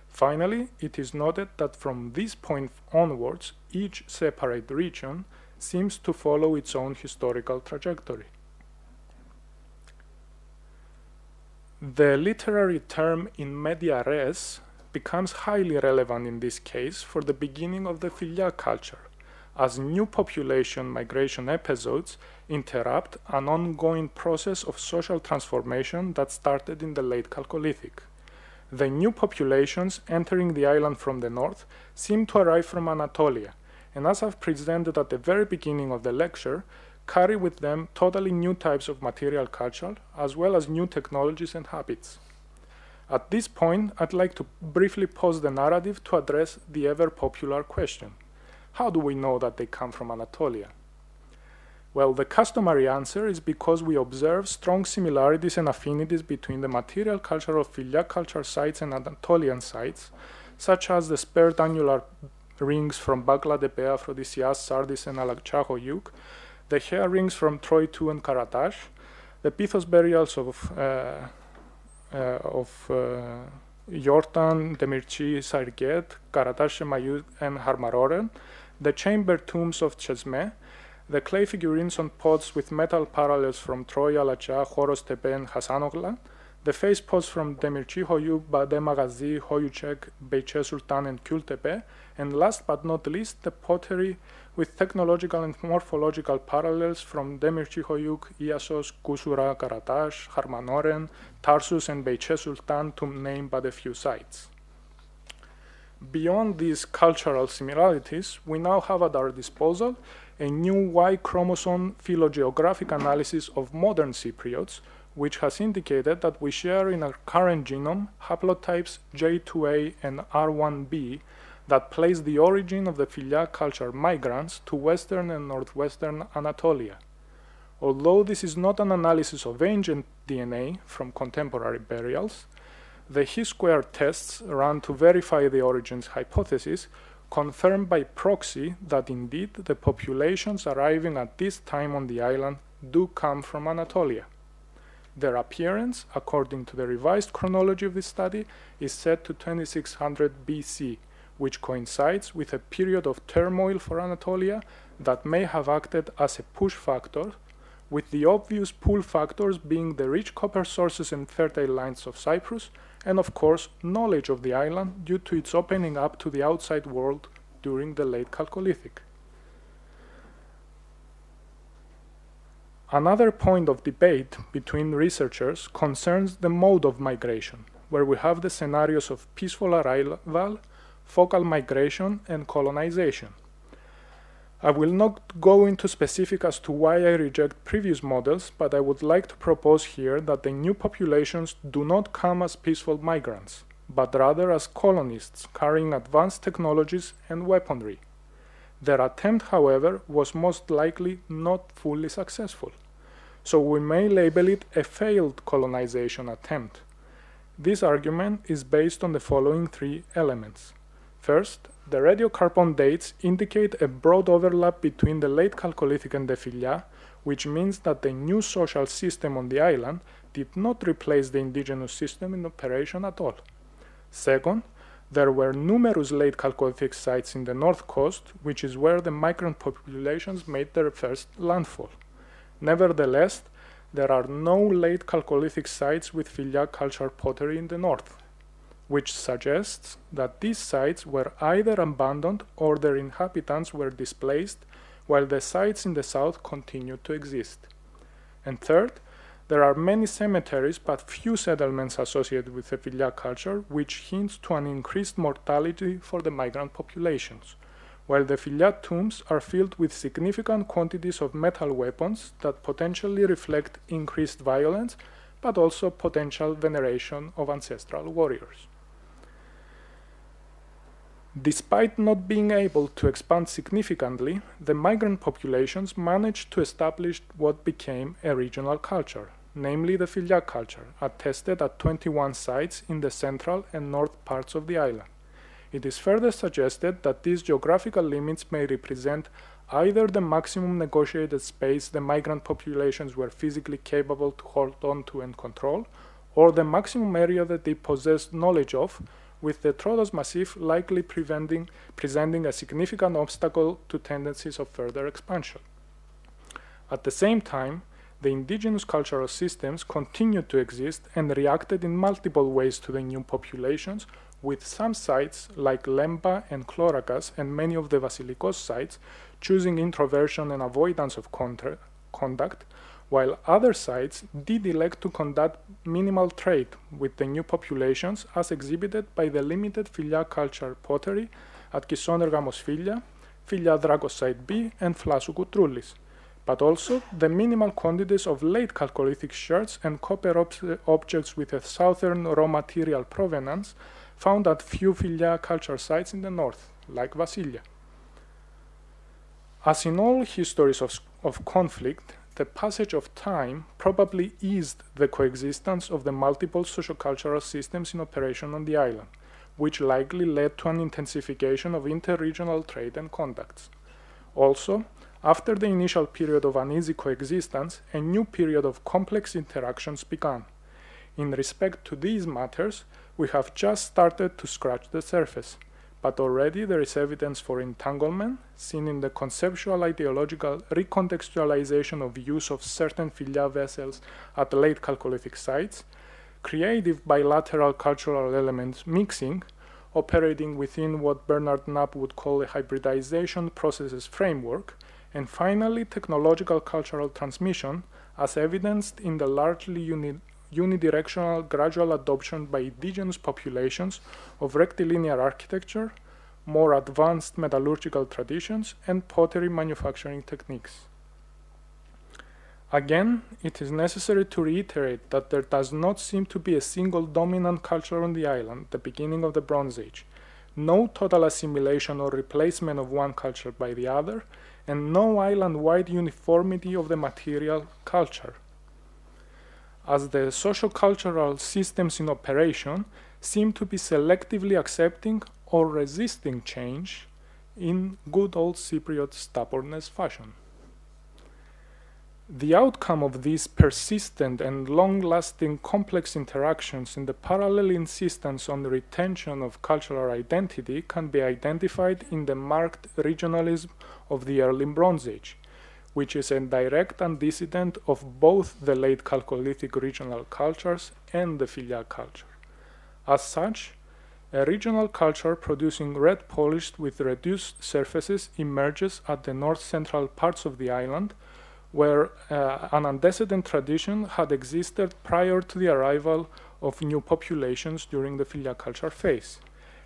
Finally, it is noted that from this point onwards, each separate region seems to follow its own historical trajectory. The literary term in media res becomes highly relevant in this case for the beginning of the Filia culture, as new population migration episodes interrupt an ongoing process of social transformation that started in the late Chalcolithic. The new populations entering the island from the north seem to arrive from Anatolia, and as I've presented at the very beginning of the lecture, carry with them totally new types of material culture, as well as new technologies and habits. At this point, I'd like to briefly pause the narrative to address the ever-popular question: how do we know that they come from Anatolia? Well, the customary answer is because we observe strong similarities and affinities between the material culture of Filia culture sites and Anatolian sites, such as the spurred annular rings from Bakla de Pe, Aphrodisias, Sardis, and Alakchahoyuk, the hair rings from Troy II and Karatash, the pithos burials of Yortan, Demirci, Sarget, Karatash, Shemayu, and Harmaroren, the chamber tombs of Chesme, the clay figurines on pots with metal parallels from Troy, Alacha, Horos Tepe, and Hasanogla, the face pots from Demirci, Hoyu, Bade Magazi, Hoyuchek, Beyche Sultan, and Kultepe, and last but not least, the pottery with technological and morphological parallels from Demirci Hoyuk, Iasos, Kusura, Karatash, Harmanoren, Tarsus, and Beyche Sultan, to name but a few sites. Beyond these cultural similarities, we now have at our disposal a new Y chromosome phylogeographic analysis of modern Cypriots, which has indicated that we share in our current genome haplotypes J2A and R1b that place the origin of the Filia culture migrants to western and northwestern Anatolia. Although this is not an analysis of ancient DNA from contemporary burials, the chi-square tests run to verify the origins hypothesis confirm by proxy that indeed the populations arriving at this time on the island do come from Anatolia. Their appearance, according to the revised chronology of this study, is set to 2600 BC, which coincides with a period of turmoil for Anatolia that may have acted as a push factor, with the obvious pull factors being the rich copper sources and fertile lands of Cyprus, and of course knowledge of the island due to its opening up to the outside world during the late Chalcolithic. Another point of debate between researchers concerns the mode of migration, where we have the scenarios of peaceful arrival, focal migration, and colonization. I will not go into specifics as to why I reject previous models, but I would like to propose here that the new populations do not come as peaceful migrants, but rather as colonists carrying advanced technologies and weaponry. Their attempt, however, was most likely not fully successful, so we may label it a failed colonization attempt. This argument is based on the following three elements. First, the radiocarbon dates indicate a broad overlap between the late Chalcolithic and the Filia, which means that the new social system on the island did not replace the indigenous system in operation at all. Second, there were numerous late Chalcolithic sites in the north coast, which is where the migrant populations made their first landfall. Nevertheless, there are no late Chalcolithic sites with Filia culture pottery in the north, which suggests that these sites were either abandoned or their inhabitants were displaced, while the sites in the south continued to exist. And third, there are many cemeteries but few settlements associated with the Filia culture, which hints to an increased mortality for the migrant populations. while the Filia tombs are filled with significant quantities of metal weapons that potentially reflect increased violence, but also potential veneration of ancestral warriors. Despite not being able to expand significantly, the migrant populations managed to establish what became a regional culture, namely the Filia culture, attested at 21 sites in the central and north parts of the island. It is further suggested that these geographical limits may represent either the maximum negotiated space the migrant populations were physically capable to hold on to and control, or the maximum area that they possessed knowledge of, with the Troodos Massif likely presenting a significant obstacle to tendencies of further expansion. At the same time, the indigenous cultural systems continued to exist and reacted in multiple ways to the new populations, with some sites like Lemba and Chlorakas and many of the Vasilikos sites choosing introversion and avoidance of contact, while other sites did elect to conduct minimal trade with the new populations as exhibited by the limited Filia culture pottery at Kisonergamos Filia, Filia Drakos Site B, and Flasou Koutroulis, but also the minimal quantities of late Chalcolithic sherds and copper objects with a southern raw material provenance found at few Filia culture sites in the north, like Vasilia. As in all histories of conflict, the passage of time probably eased the coexistence of the multiple sociocultural systems in operation on the island, which likely led to an intensification of inter-regional trade and contacts. Also, after the initial period of uneasy coexistence, a new period of complex interactions began. In respect to these matters, we have just started to scratch the surface, but already there is evidence for entanglement, seen in the conceptual ideological recontextualization of use of certain Filia vessels at late Chalcolithic sites, creative bilateral cultural elements mixing, operating within what Bernard Knapp would call a hybridization processes framework, and finally technological cultural transmission, as evidenced in the largely unidirectional gradual adoption by indigenous populations of rectilinear architecture, more advanced metallurgical traditions, and pottery manufacturing techniques. Again, it is necessary to reiterate that there does not seem to be a single dominant culture on the island, the beginning of the Bronze Age, no total assimilation or replacement of one culture by the other, and no island-wide uniformity of the material culture, as the socio-cultural systems in operation seem to be selectively accepting or resisting change in good old Cypriot stubbornness fashion. The outcome of these persistent and long-lasting complex interactions in the parallel insistence on the retention of cultural identity can be identified in the marked regionalism of the early Bronze Age, which is a direct antecedent of both the late Chalcolithic regional cultures and the Filia culture. As such, a regional culture producing red polished with reduced surfaces emerges at the north-central parts of the island, where an antecedent tradition had existed prior to the arrival of new populations during the Filia culture phase.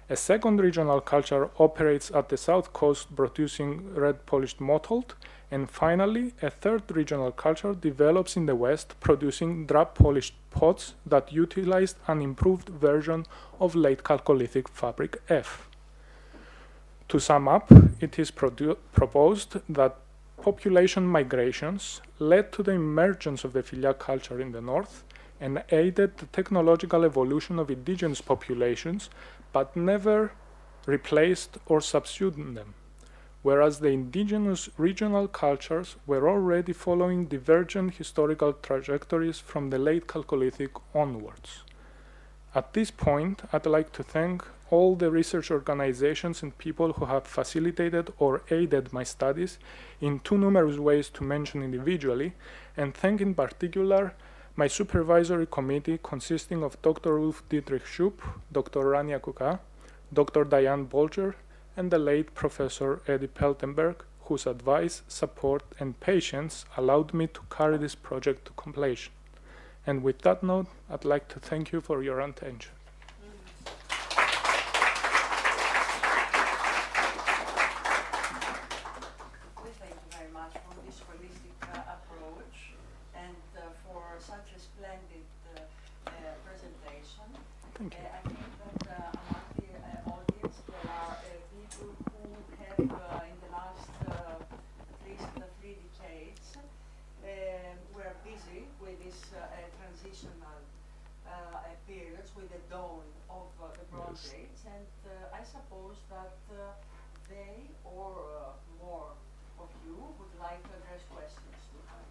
A second regional culture operates at the south coast producing red polished mottled, and finally a third regional culture develops in the west producing drab polished pots that utilized an improved version of late Chalcolithic fabric F. To sum up, it is proposed that population migrations led to the emergence of the Filia culture in the north and aided the technological evolution of indigenous populations, but never replaced or subsumed them, whereas the indigenous regional cultures were already following divergent historical trajectories from the late Chalcolithic onwards. At this point, I'd like to thank all the research organizations and people who have facilitated or aided my studies in too numerous ways to mention individually, and thank in particular my supervisory committee consisting of Dr. Ulf Dietrich Schupp, Dr. Rania Kuka, Dr. Diane Bolger, and the late Professor Eddie Peltenberg, whose advice, support, and patience allowed me to carry this project to completion. And with that note, I'd like to thank you for your attention. Thank you. I think that among the audience there are people who have, in the last at least 3 decades, were busy with these transitional periods, with the dawn of the Bronze Age, and I suppose that they or more of you would like to address questions to Harry.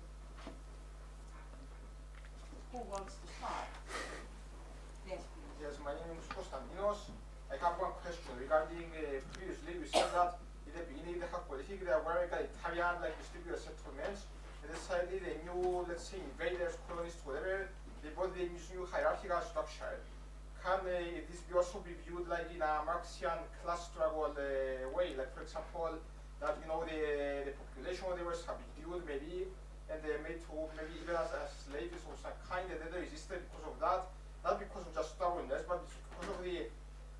Who wants to start? Yes, please. Yes, my name is Konstantinos. I have one question regarding previously you said that in the beginning the Chalcolithic there were egalitarian like distributed settlements, and then suddenly the new, let's say, invaders, colonists, whatever, they brought the new hierarchical structure. Can this be also be viewed like in a Marxian class struggle way? Like for example, that the population they were subdued maybe, and they made to maybe even as slaves or some kind, and then they resisted because of that. Not because of just stubbornness, but because of the,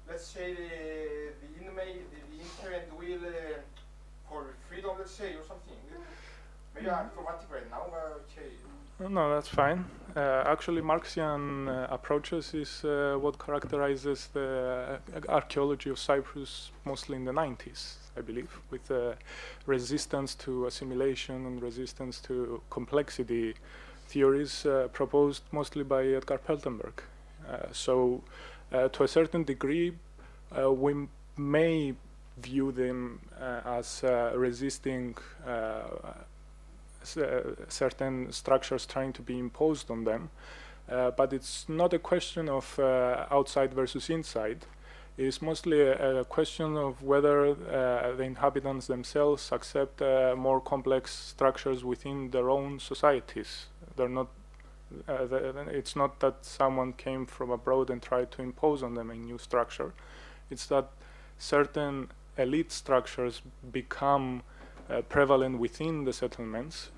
let's say, the inmate, the inherent will for freedom, let's say, or something. Maybe I'm romantic right now, but okay. No, that's fine. Actually, Marxian approaches is what characterizes the archaeology of Cyprus mostly in the 90s, I believe, with resistance to assimilation and resistance to complexity theories proposed mostly by Edgar Peltenberg. So, to a certain degree, we may view them as resisting certain structures trying to be imposed on them, but it's not a question of outside versus inside. It's mostly a question of whether the inhabitants themselves accept more complex structures within their own societies. They're not. It's not that someone came from abroad and tried to impose on them a new structure. It's that certain elite structures become prevalent within the settlements,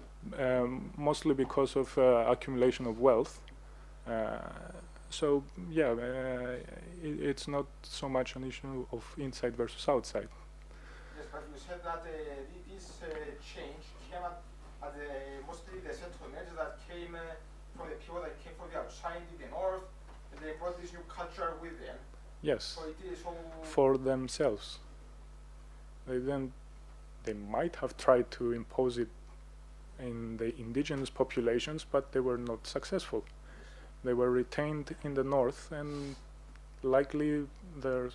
mostly because of accumulation of wealth. So yeah, it's not so much an issue of inside versus outside. Yes, but you said that this change came at mostly the settlements that came from the people that came from the outside in the north, and they brought this new culture with them. Yes, So it is so for themselves. They might have tried to impose it in the indigenous populations, but they were not successful. They were retained in the north, and likely their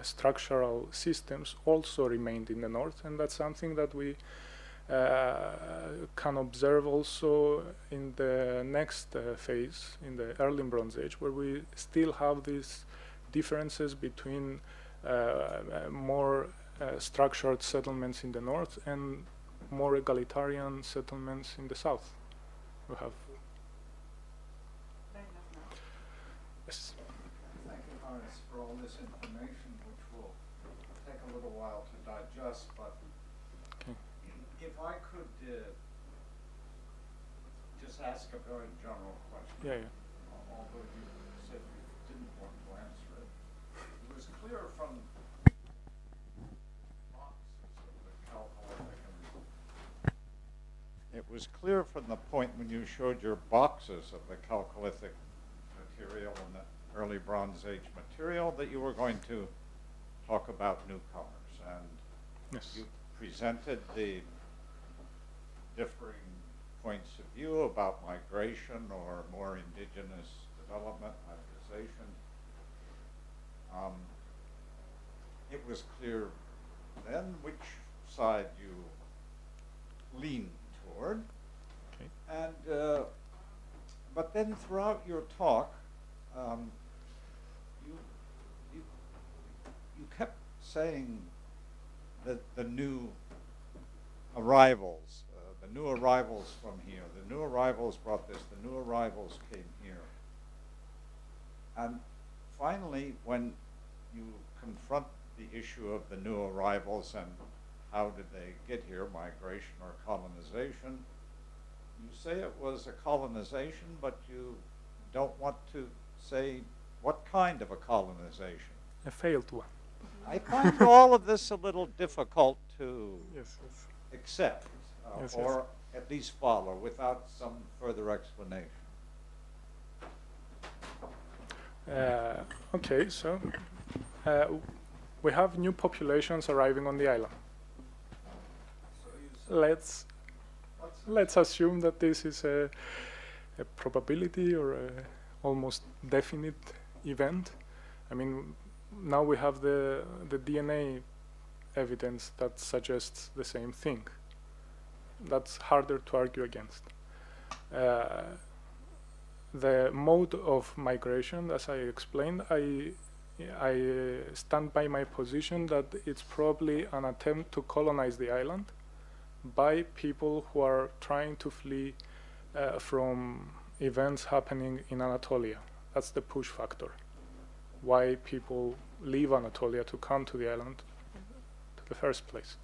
structural systems also remained in the north, and that's something that we can observe also in the next phase, in the early Bronze Age, where we still have these differences between more structured settlements in the north and more egalitarian settlements in the south. We have. Yes. Thank you, Horace, for all this information, which will take a little while to digest, but Okay. if I could just ask a very general question. Yeah. Although you said you didn't want to answer it. It was clear from It was clear from the point when you showed your boxes of the Chalcolithic material and the early Bronze Age material that you were going to talk about newcomers. And Yes. you presented the differing points of view about migration or more indigenous development, hybridization. It was clear then which side you leaned toward. Okay. And but then throughout your talk, you kept saying that the new arrivals from here, the new arrivals brought this, the new arrivals came here. And finally, when you confront the issue of the new arrivals and how did they get here, migration or colonization, you say it was a colonization, but you don't want to say what kind of a colonization. A failed one. I find all of this a little difficult to Yes. accept, Yes, or at least follow without some further explanation. Okay, so we have new populations arriving on the island. Let's assume that this is a probability or a almost definite event. I mean, now we have the DNA evidence that suggests the same thing. That's harder to argue against. The mode of migration, as I explained, I stand by my position that it's probably an attempt to colonize the island by people who are trying to flee from events happening in Anatolia. That's the push factor. Why people leave Anatolia to come to the island to the first place.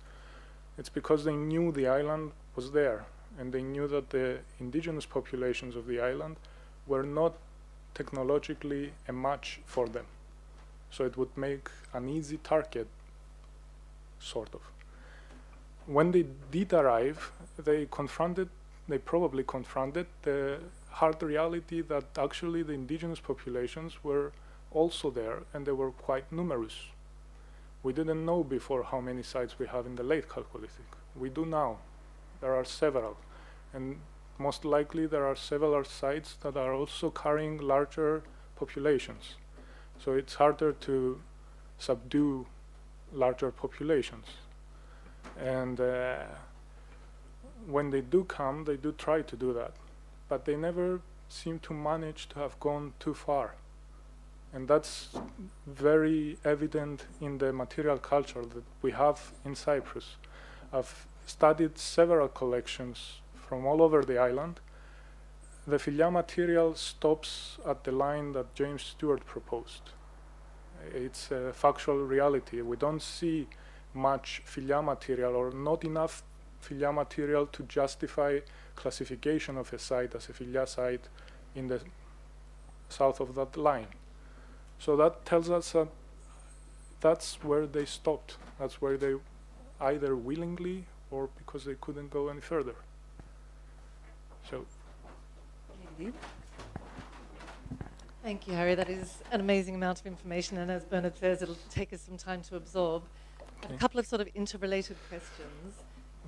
It's because they knew the island was there, and they knew that the indigenous populations of the island were not technologically a match for them. So it would make an easy target, sort of. When they did arrive, they probably confronted the hard reality that actually the indigenous populations were also there, and they were quite numerous. We didn't know before how many sites we have in the late Chalcolithic. We do now. There are several, and most likely there are several sites that are also carrying larger populations. So it's harder to subdue larger populations. And when they do come, they do try to do that. But they never seem to manage to have gone too far. And that's very evident in the material culture that we have in Cyprus. I've studied several collections from all over the island. The filia material stops at the line that James Stewart proposed. It's a factual reality. We don't see much filia material, or not enough filia material to justify classification of a site as a filia site in the south of that line. So that tells us that that's where they stopped. That's where they either willingly or because they couldn't go any further. So. Thank you, Harry. That is an amazing amount of information, and as Bernard says, it'll take us some time to absorb. Okay. A couple of sort of interrelated questions.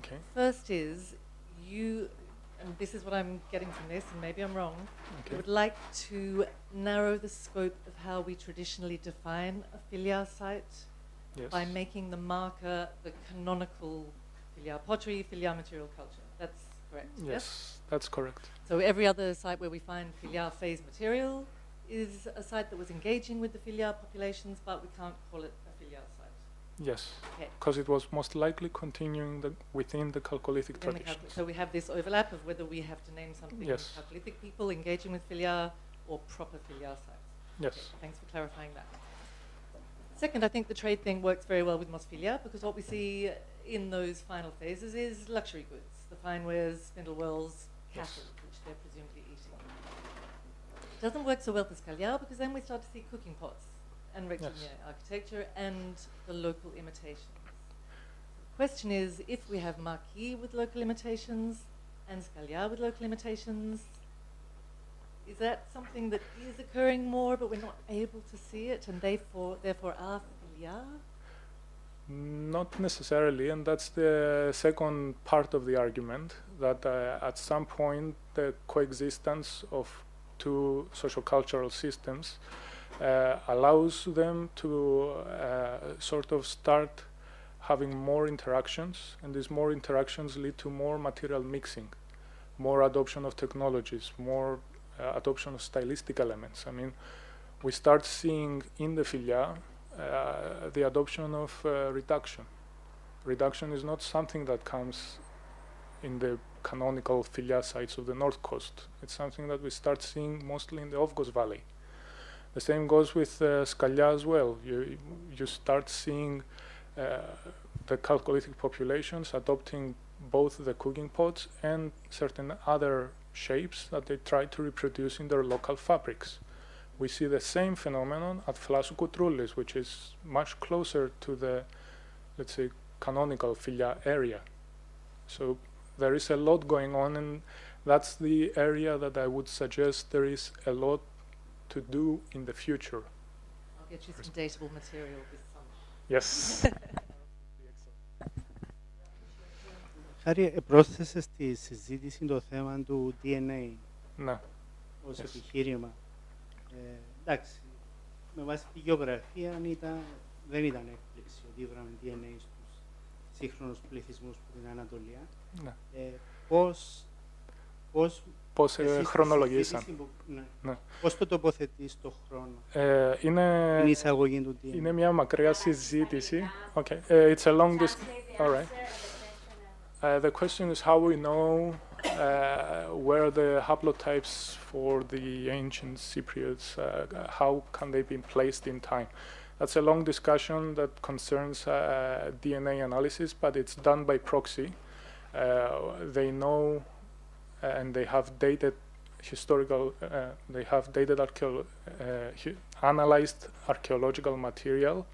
Okay. First is, you, and this is what I'm getting from this, and maybe I'm wrong, Okay. you would like to narrow the scope of how we traditionally define a filia site Yes. by making the marker the canonical filia pottery, filia material culture. That's correct? Yes, that's correct. So every other site where we find filia phase material is a site that was engaging with the filia populations, but we can't call it a filia site. Yes, Okay. because it was most likely continuing within the Chalcolithic Within the traditions. so we have this overlap of whether we have to name something Yes. Chalcolithic people engaging with filia or proper filia sites. Yes. Okay, thanks for clarifying that. Second, I think the trade thing works very well with Mosphilia, because what we see in those final phases is luxury goods, the fine wares, spindle wells, cattle, Yes. which they're presumably eating. It doesn't work so well for Scagliar, because then we start to see cooking pots and rectilinear architecture and the local imitations. The question is, if we have Marquis with local imitations and Scagliar with local imitations, is that something that is occurring more, but we're not able to see it, and therefore are filia? Not necessarily, and that's the second part of the argument, that at some point the coexistence of two sociocultural systems allows them to sort of start having more interactions, and these more interactions lead to more material mixing, more adoption of technologies, more adoption of stylistic elements. I mean, we start seeing in the filia the adoption of reduction. Reduction is not something that comes in the canonical filia sites of the North Coast. It's something that we start seeing mostly in the Ovgos Valley. The same goes with Scalia as well. You start seeing the Chalcolithic populations adopting both the cooking pots and certain other shapes that they try to reproduce in their local fabrics. We see the same phenomenon at Flasu Koutroulis, which is much closer to the, let's say, canonical filia area. So there is a lot going on, and that's the area that I would suggest there is a lot to do in the future. I'll get you some datable material this summer. Yes. Χάρη, πρόσθεσες στη συζήτηση το θέμα του DNA Ναι. ως επιχείρημα. Εντάξει, με βάση τη γεωγραφία δεν ήταν έκπληξη ότι βράμε DNA στους σύγχρονους πληθυσμούς που την Ανατολία. Ναι. Πώς χρονολογήσαν. Ναι. Πώς το τοποθετείς το χρόνο, Είναι την εισαγωγή του DNA. Είναι μια μακριά συζήτηση. Okay. It's a long all right. The question is how we know where the haplotypes for the ancient Cypriots, how can they be placed in time? That's a long discussion that concerns DNA analysis, but it's done by proxy. They know and they have dated historical, they have dated analyzed archaeological material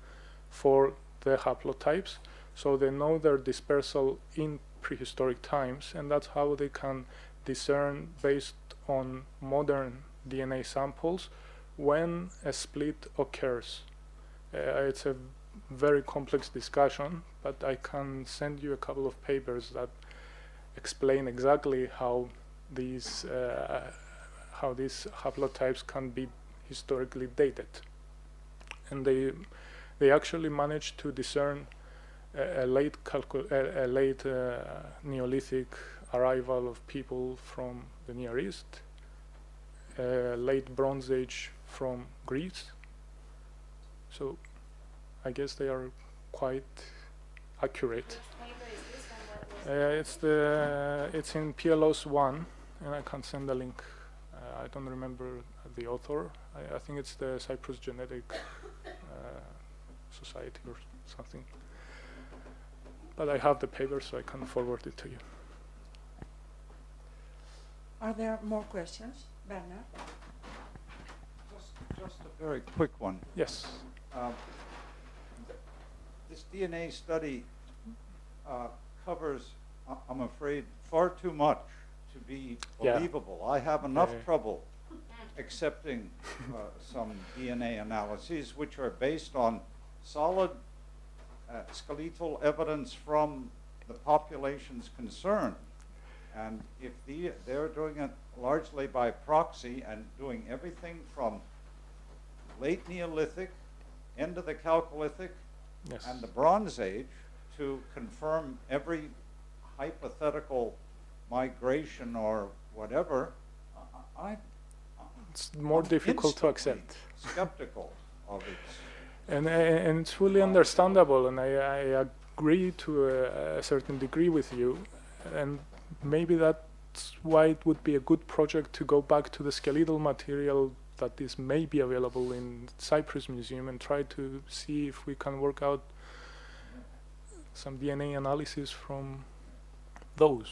for the haplotypes, so they know their dispersal in prehistoric times, and that's how they can discern based on modern DNA samples when a split occurs. It's a very complex discussion, but I can send you a couple of papers that explain exactly how these haplotypes can be historically dated, and they actually managed to discern a late Neolithic arrival of people from the Near East, a late Bronze Age from Greece. So I guess they are quite accurate. It's in PLOS 1, and I can send a link. I don't remember the author. I think it's the Cyprus Genetic Society or something. But I have the paper, so I can forward it to you. Are there more questions, Bernard? Just a very quick one. Yes. This DNA study covers, I'm afraid, far too much to be believable. I have enough trouble accepting some DNA analyses which are based on solid skeletal evidence from the populations concerned. And if they're doing it largely by proxy and doing everything from late Neolithic, end of the Chalcolithic, and the Bronze Age to confirm every hypothetical migration or whatever, it's more difficult to accept. Skeptical of it. And it's fully understandable, and I agree to a certain degree with you, and maybe that's why it would be a good project to go back to the skeletal material that is maybe available in Cyprus Museum and try to see if we can work out some DNA analysis from those,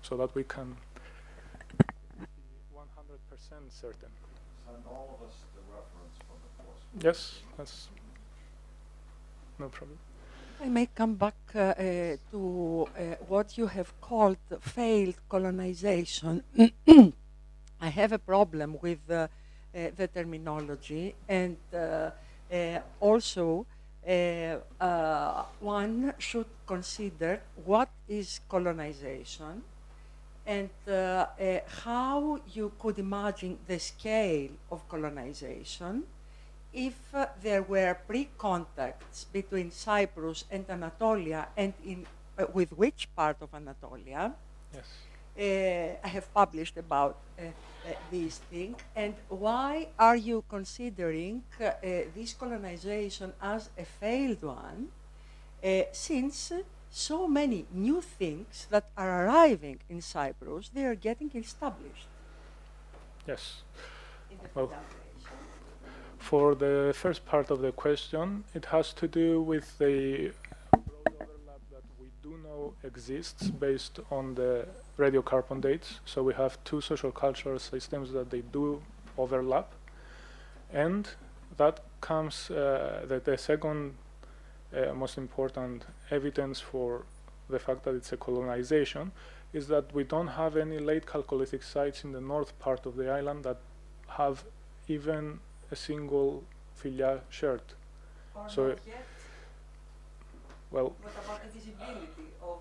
so that we can be 100% certain. Send all of us the reference from the course. Yes, that's no problem. I may come back to what you have called failed colonization. I have a problem with the terminology, and also one should consider what is colonization and how you could imagine the scale of colonization if there were pre-contacts between Cyprus and Anatolia, and with which part of Anatolia. Yes. I have published about this thing, and why are you considering this colonization as a failed one, since so many new things that are arriving in Cyprus, they are getting established? Yes. In the Well, foundation. for the first part of the question, it has to do with the broad overlap that we do know exists based on the radiocarbon dates. So we have two social cultural systems that they do overlap, and that comes the second most important evidence for the fact that it's a colonization is that we don't have any late Chalcolithic sites in the north part of the island that have even a single filia shared. Or So, not yet? well, What about the visibility of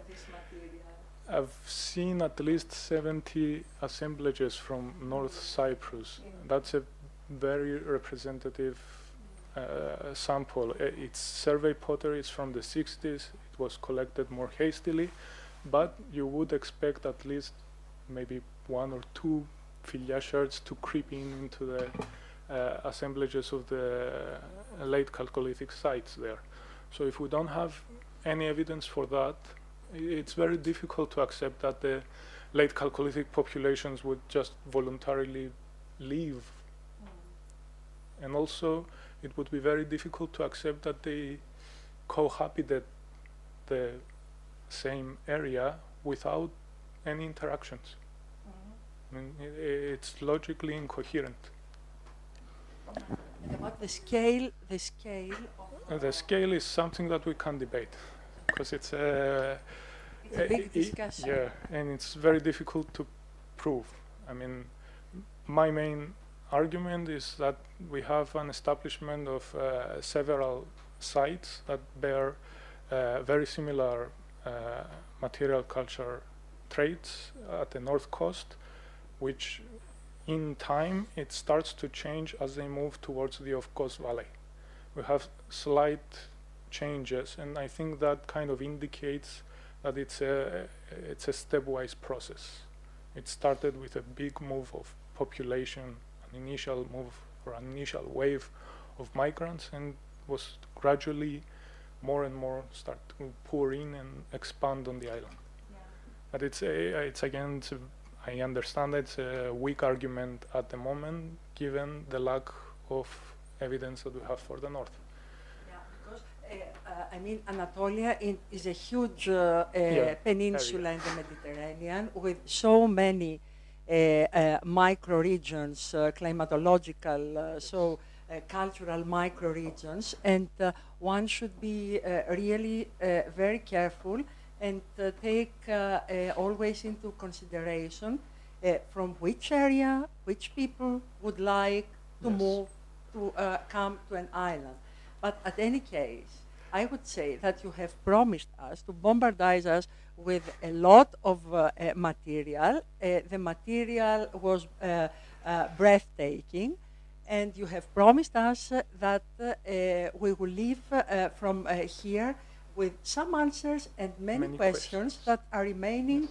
this material? I've seen at least 70 assemblages from North Cyprus. That's a very representative sample. It's survey pottery, it's from the 60s. It was collected more hastily, but you would expect at least maybe 1 or 2 filia shards to creep into the assemblages of the late Chalcolithic sites there. So if we don't have any evidence for that, it's very difficult to accept that the late Chalcolithic populations would just voluntarily leave. And also, it would be very difficult to accept that they cohabited the same area without any interactions. I mean, it's logically incoherent. And about the scale of The scale is something that we can debate, because it's a big discussion. yeah, and it's very difficult to prove. I mean, my main argument is that we have an establishment of several sites that bear very similar material culture traits at the north coast, which in time it starts to change as they move towards the off-coast valley. We have slight changes, and I think that kind of indicates that it's a stepwise process. It started with a big move of population, an initial move or an initial wave of migrants, and was gradually more and more start to pour in and expand on the island. Yeah. But it's again, I understand it's a weak argument at the moment, given the lack of evidence that we have for the north. Yeah, because I mean, Anatolia is a huge peninsula in the Mediterranean with so many micro-regions, climatological, cultural micro-regions, and one should be really very careful and take always into consideration from which area, which people would like to move to come to an island. But at any case, I would say that you have promised us to bombardize us with a lot of material. The material was breathtaking, and you have promised us that we will leave from here with some answers and many questions that are remaining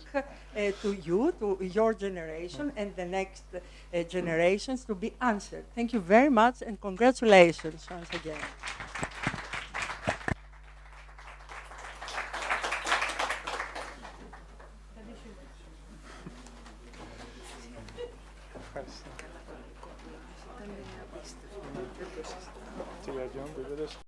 to you, to your generation, and the next generations to be answered. Thank you very much, and congratulations once again. Ευχαριστώ.